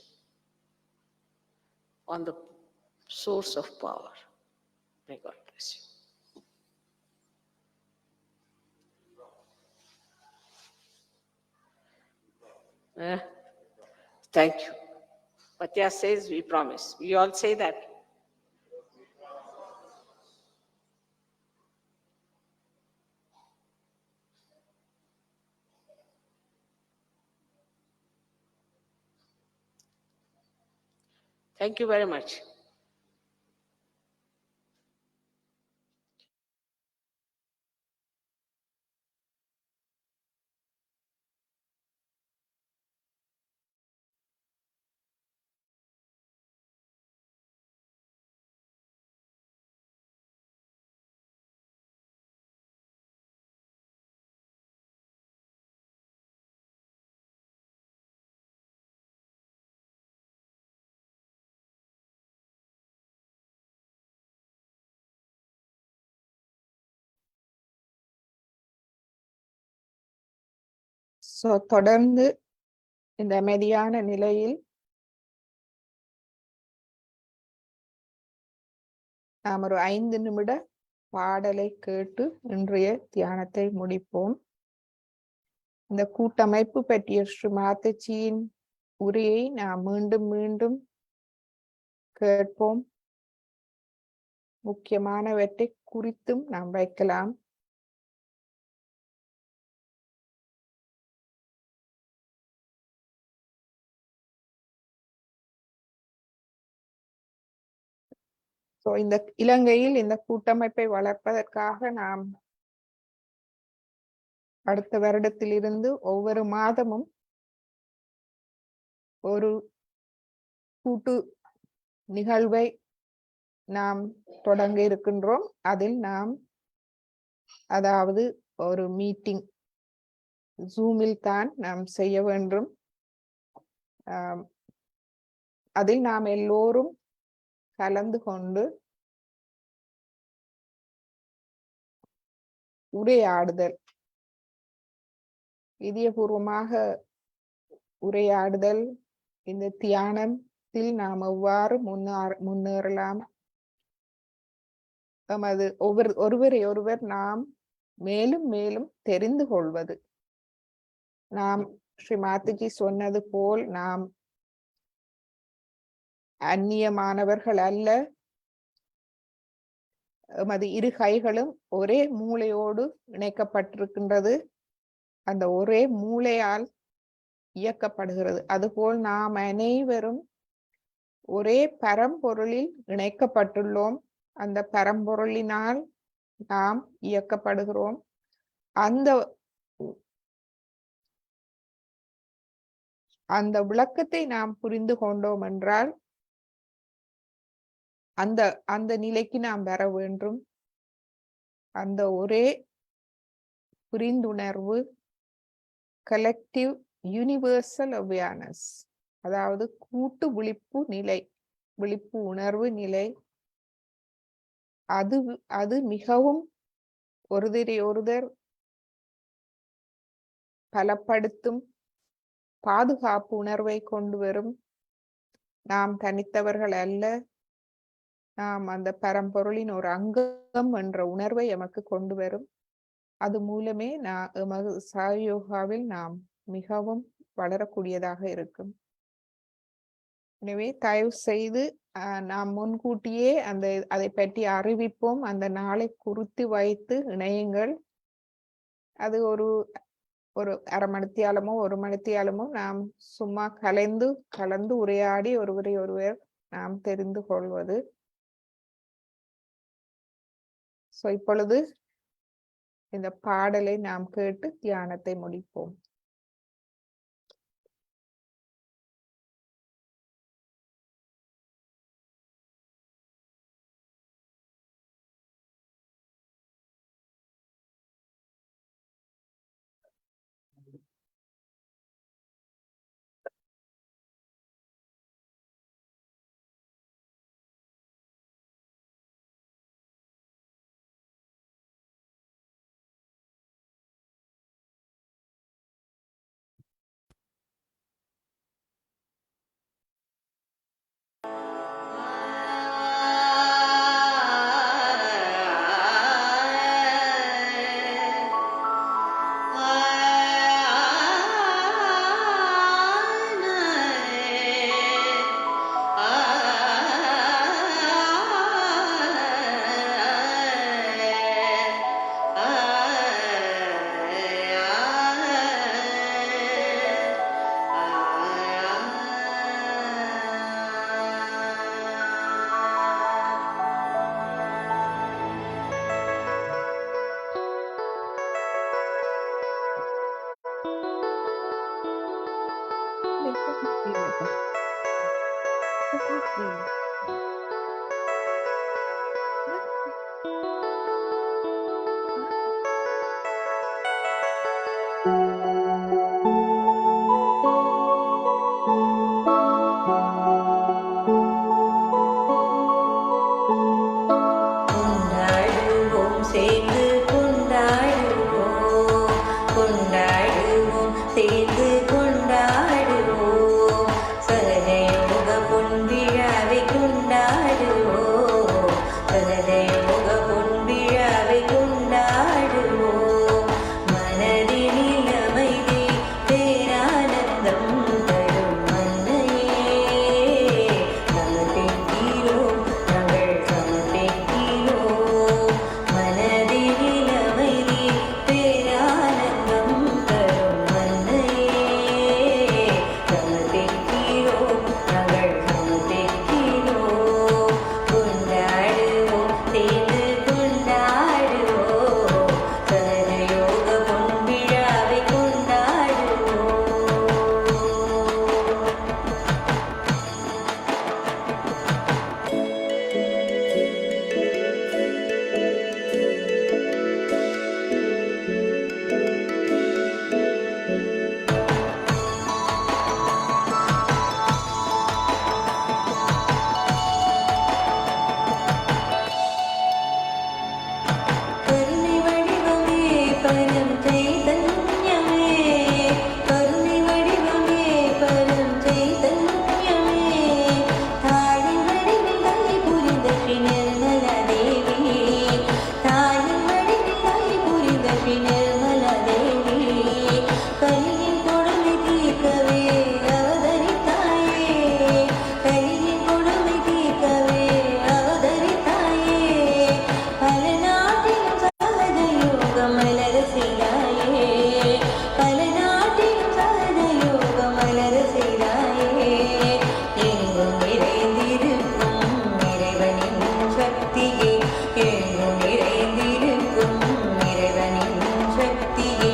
on the source of power. May God bless you. Thank you. Patya says we promise. We all say that. Thank you very much. So தொடர்ந்து இந்த அமைதியான நிலையில் நாம் ஒரு 5 நிமிட பாடலை கேட்டு இன்றைய தியானத்தை முடிப்போம். இந்த கூட்டமைப்பு பற்றிய ஸ்ரீ மாதாஜியின் உரையை நாம் மீண்டும் மீண்டும் கேட்போம். முக்கியமானவற்றை குறித்தும் நாம் வைக்கலாம். இந்த இலங்கையில் இந்த கூட்டமைப்பை வளர்ப்பதற்காக நாம் அடுத்த வருடத்திலிருந்து ஒவ்வொரு மாதமும் ஒரு கூட்டு நிகழ்வை நாம் தொடங்க இருக்கின்றோம். அதில் நாம் அதாவது ஒரு மீட்டிங் ஜூமில் தான் நாம் செய்ய வேண்டும். அதில் நாம் எல்லோரும் கலந்து கொண்டு உரையாடுதல், இதயபூர்வமாக உரையாடுதல், இந்த தியானத்தில் நாம் எவ்வாறு முன்னேறலாம், நமது ஒருவரை ஒருவர் நாம் மேலும் மேலும் தெரிந்து கொள்வது. நாம் ஸ்ரீ மாதாஜி சொன்னது போல் நாம் அந்நியமானவர்கள் அல்ல. எமது இரு கைகளும் ஒரே மூளையோடு இணைக்கப்பட்டிருக்கின்றது. அந்த ஒரே மூளையால் இயக்கப்படுகிறது. அதுபோல் நாம் அனைவரும் ஒரே பரம்பொருளில் இணைக்கப்பட்டுள்ளோம். அந்த பரம்பொருளினால் நாம் இயக்கப்படுகிறோம். அந்த விளக்கத்தை நாம் புரிந்து கொண்டோம் என்றால் அந்த நிலைக்கு நாம் வர வேண்டும். அந்த ஒரே புரிந்துணர்வு, கலெக்டிவ் யூனிவர்சல் அவேர்னஸ், அதாவது கூட்டு விழிப்பு நிலை, விழிப்பு உணர்வு நிலை, அது மிகவும் ஒருவரை ஒருவர் பலப்படுத்தும், பாதுகாப்பு உணர்வை கொண்டு வரும். நாம் தனித்தவர்கள் அல்ல, நாம் அந்த பரம்பொருளின் ஒரு அங்கம் என்ற உணர்வை எமக்கு கொண்டு வரும். அது மூலமே எமது சாயோகாவில் நாம் மிகவும் வளரக்கூடியதாக இருக்கும். எனவே தயவு செய்து நாம் முன்கூட்டியே அதை பற்றி அறிவிப்போம். அந்த நாளை குறித்து வைத்து இணையுங்கள். அது ஒரு அரை மணித்தியாலமோ 1 மணித்தியாலமோ நாம் சும்மா கலந்து உரையாடி ஒருவரை ஒருவர் நாம் தெரிந்து கொள்வது. இப்பொழுது இந்த பாடலை நாம் கேட்டு தியானத்தை முடிப்போம். கொண்டாடுவோம் சேர்ந்து கொண்டாடுவோம் கொண்டாடுவோம் சேர்ந்து கொண்டாடுவோம் சகஜயோக பொன்விழாவை கொண்டாடுவோம் சகஜயோக பொன்விழாவை கொண்டாடுவோம் மனதினில் அமைதி பேரானந்தம் தரும் மன்னையே சமர்ப்பிக்கிறோம் நாங்கள் சமர்ப்பிக்கிறோம் மனதினில் அமைதி பேரானந்தம் தரும் மன்னையே சமர்ப்பிக்கிறோம் நாங்கள் சமர்ப்பிக்கிறோம் கொண்டாடுவோம் சேர்ந்து கொண்டாடுவோம் சகஜயோக பொன்விழாவை கொண்டாடுவோம் கருணை வடிவமே பரம் சைதன்யமே கருணை வடிவமே பரம் சைதன்யமே தாயின் வடிவில் கை புரிந்த ஸ்ரீ நிர்மலா தேவி தாயின் வடிவில் கை புரிந்த ஸ்ரீ நிர்மலா தேவி கலியின் கொடுமை தீர்க்கவே அவதரித்தாயே கலியின் கொடுமை தீர்க்கவே அவதரித்தாயே பல நாட்டிலும் சகஜ யோகம் மலர செய்தாயே பல நாட்டிலும் சகஜ யோகம் மலர செய்தாயே எங்கும் நிறைந்திருக்கும் இறைவனின் சக்தியே எங்கும் நிறைந்திருக்கும் இறைவனின் சக்தியே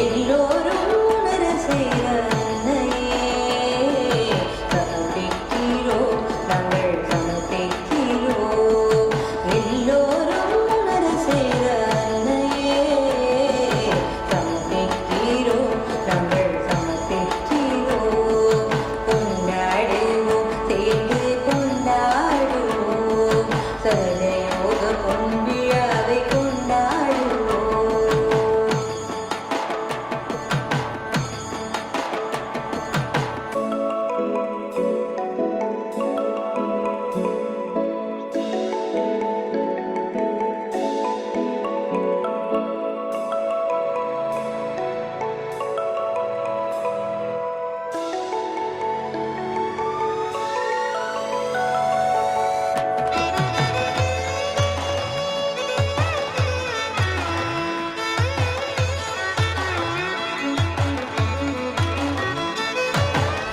எல்லோரும் உணர செய்த அன்னையே சமர்ப்பிக்கிறோம் நாங்கள் சமர்ப்பிக்கிறோம் எல்லோரும் உணர செய்த அன்னையே சமர்ப்பிக்கிறோம் நாங்கள் சமர்ப்பிக்கிறோம் கொண்டாடுவோம் சேர்ந்து கொண்டாடுவோம் சகஜயோக பொன்விழாவை கொண்டாடுவோம்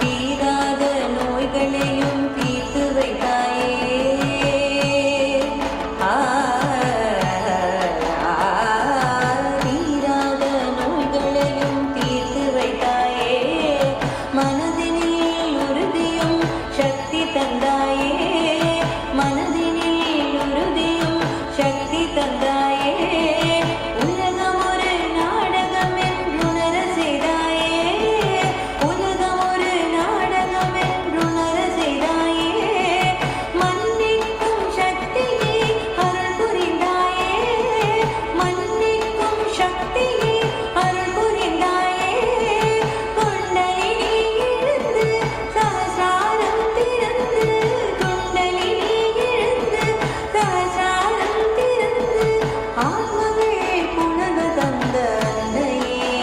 தீராத நோய்களையும் தீர்த்து வைத்தாயே தீராத நோய்களையும் தீர்த்து வைத்தாயே மனதினில் உறுதியும் சக்தி தந்தாயே மனதினில் உறுதியும் சக்தி தந்தாயே உலகம் ஒரு நாடகம் என்றுணர செய்தாயே உலகம் ஒரு நாடகம் என்றுணர செய்தாயே மன்னிக்கும் சக்தியே அருள் புரிந்தாயே மன்னிக்கும் சக்தியே அருள் புரிந்தாயே குண்டலினி எழுந்து சகசாரம் திறந்து குண்டலினி எழுந்து சகசாரம் திறந்து ஆத்மவே புனக தந்த அன்னையே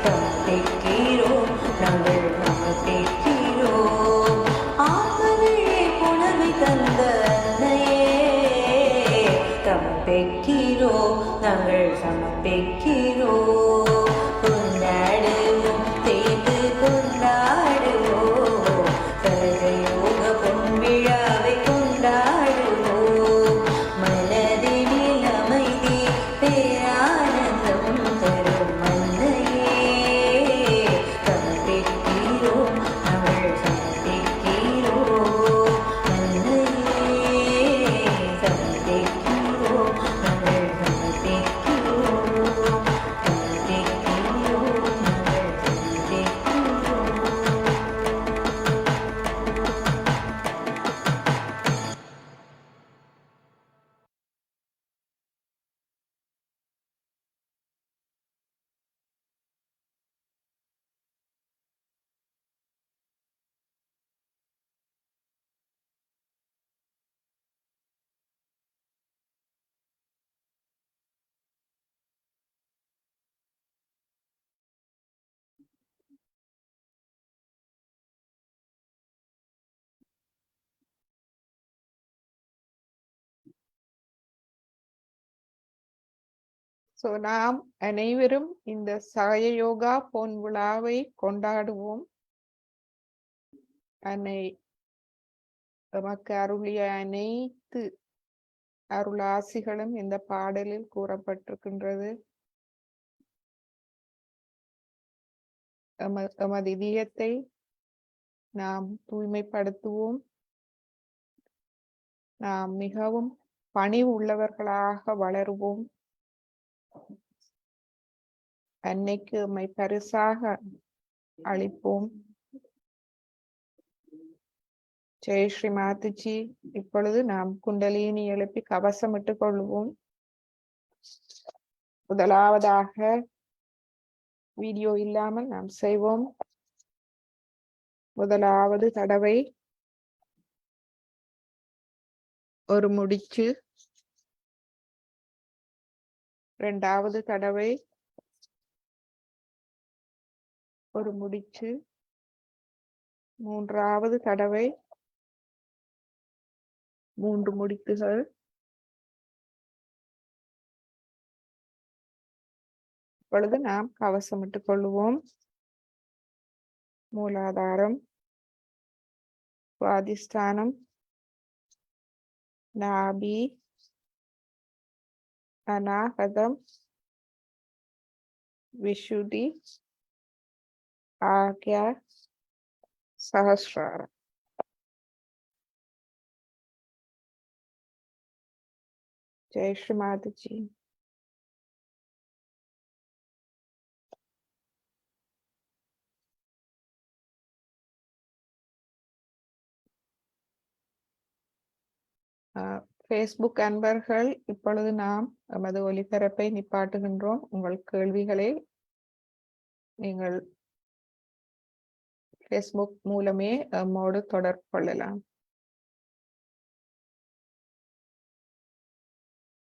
சமர்ப்பிக்கிறோம் நாங்கள் சமர்ப்பிக்கிறோம் ஆத்மவே புனகை தந்த அன்னையே சமர்ப்பிக்கிறோம் நாங்கள் சமர்ப்பிக்கிறோம் கொண்டாடுவோம் சேர்ந்து கொண்டாடுவோம் சகஜயோக பொன்விழாவை கொண்டாடுவோம் மனதினில் அமைதி பேரானந்தம் தரும் மன்னையே சமர்ப்பிக்கிறோம் நாங்கள் சமர்ப்பிக்கிறோம் ஸோ நாம் அனைவரும் இந்த சகய யோகா பொன் விழாவை கொண்டாடுவோம். அன்னை நமக்கு அருளிய அனைத்து அருளாசிகளும் இந்த பாடலில் கூறப்பட்டிருக்கின்றது. எமது இதயத்தை நாம் தூய்மைப்படுத்துவோம். நாம் மிகவும் பணிவு உள்ளவர்களாக வளருவோம். அன்னைக்கு எம்மை பரிசாக அளிப்போம். ஜெய் ஸ்ரீ மாதாஜி. இப்பொழுது நாம் குண்டலினி எழுப்பி கவசமிட்டுக் கொள்வோம். முதலாவதாக வீடியோ இல்லாமல் நாம் செய்வோம். முதலாவது தடவை ஒரு முடிச்சு, இரண்டாவது தடவை ஒரு முடிச்சு, மூன்றாவது தடவை 3 முடிச்சுகள், இப்பொழுது நாம் கவசமிட்டுக் கொள்வோம். மூலாதாரம், சுவாதிஷ்டானம், நாபி, அநாகதம், விஷுதி, ஆக்யா, சஹஸ்ராரம். ஜெய் ஸ்ரீ மாதாஜி. ஃபேஸ்புக் அன்பர்கள், இப்பொழுது நாம் நமது ஒலிபரப்பை நிப்பாட்டுகின்றோம். உங்கள் கேள்விகளை நீங்கள் ஃபேஸ்புக் மூலமே நம்மோடு தொடர்பு கொள்ளலாம்.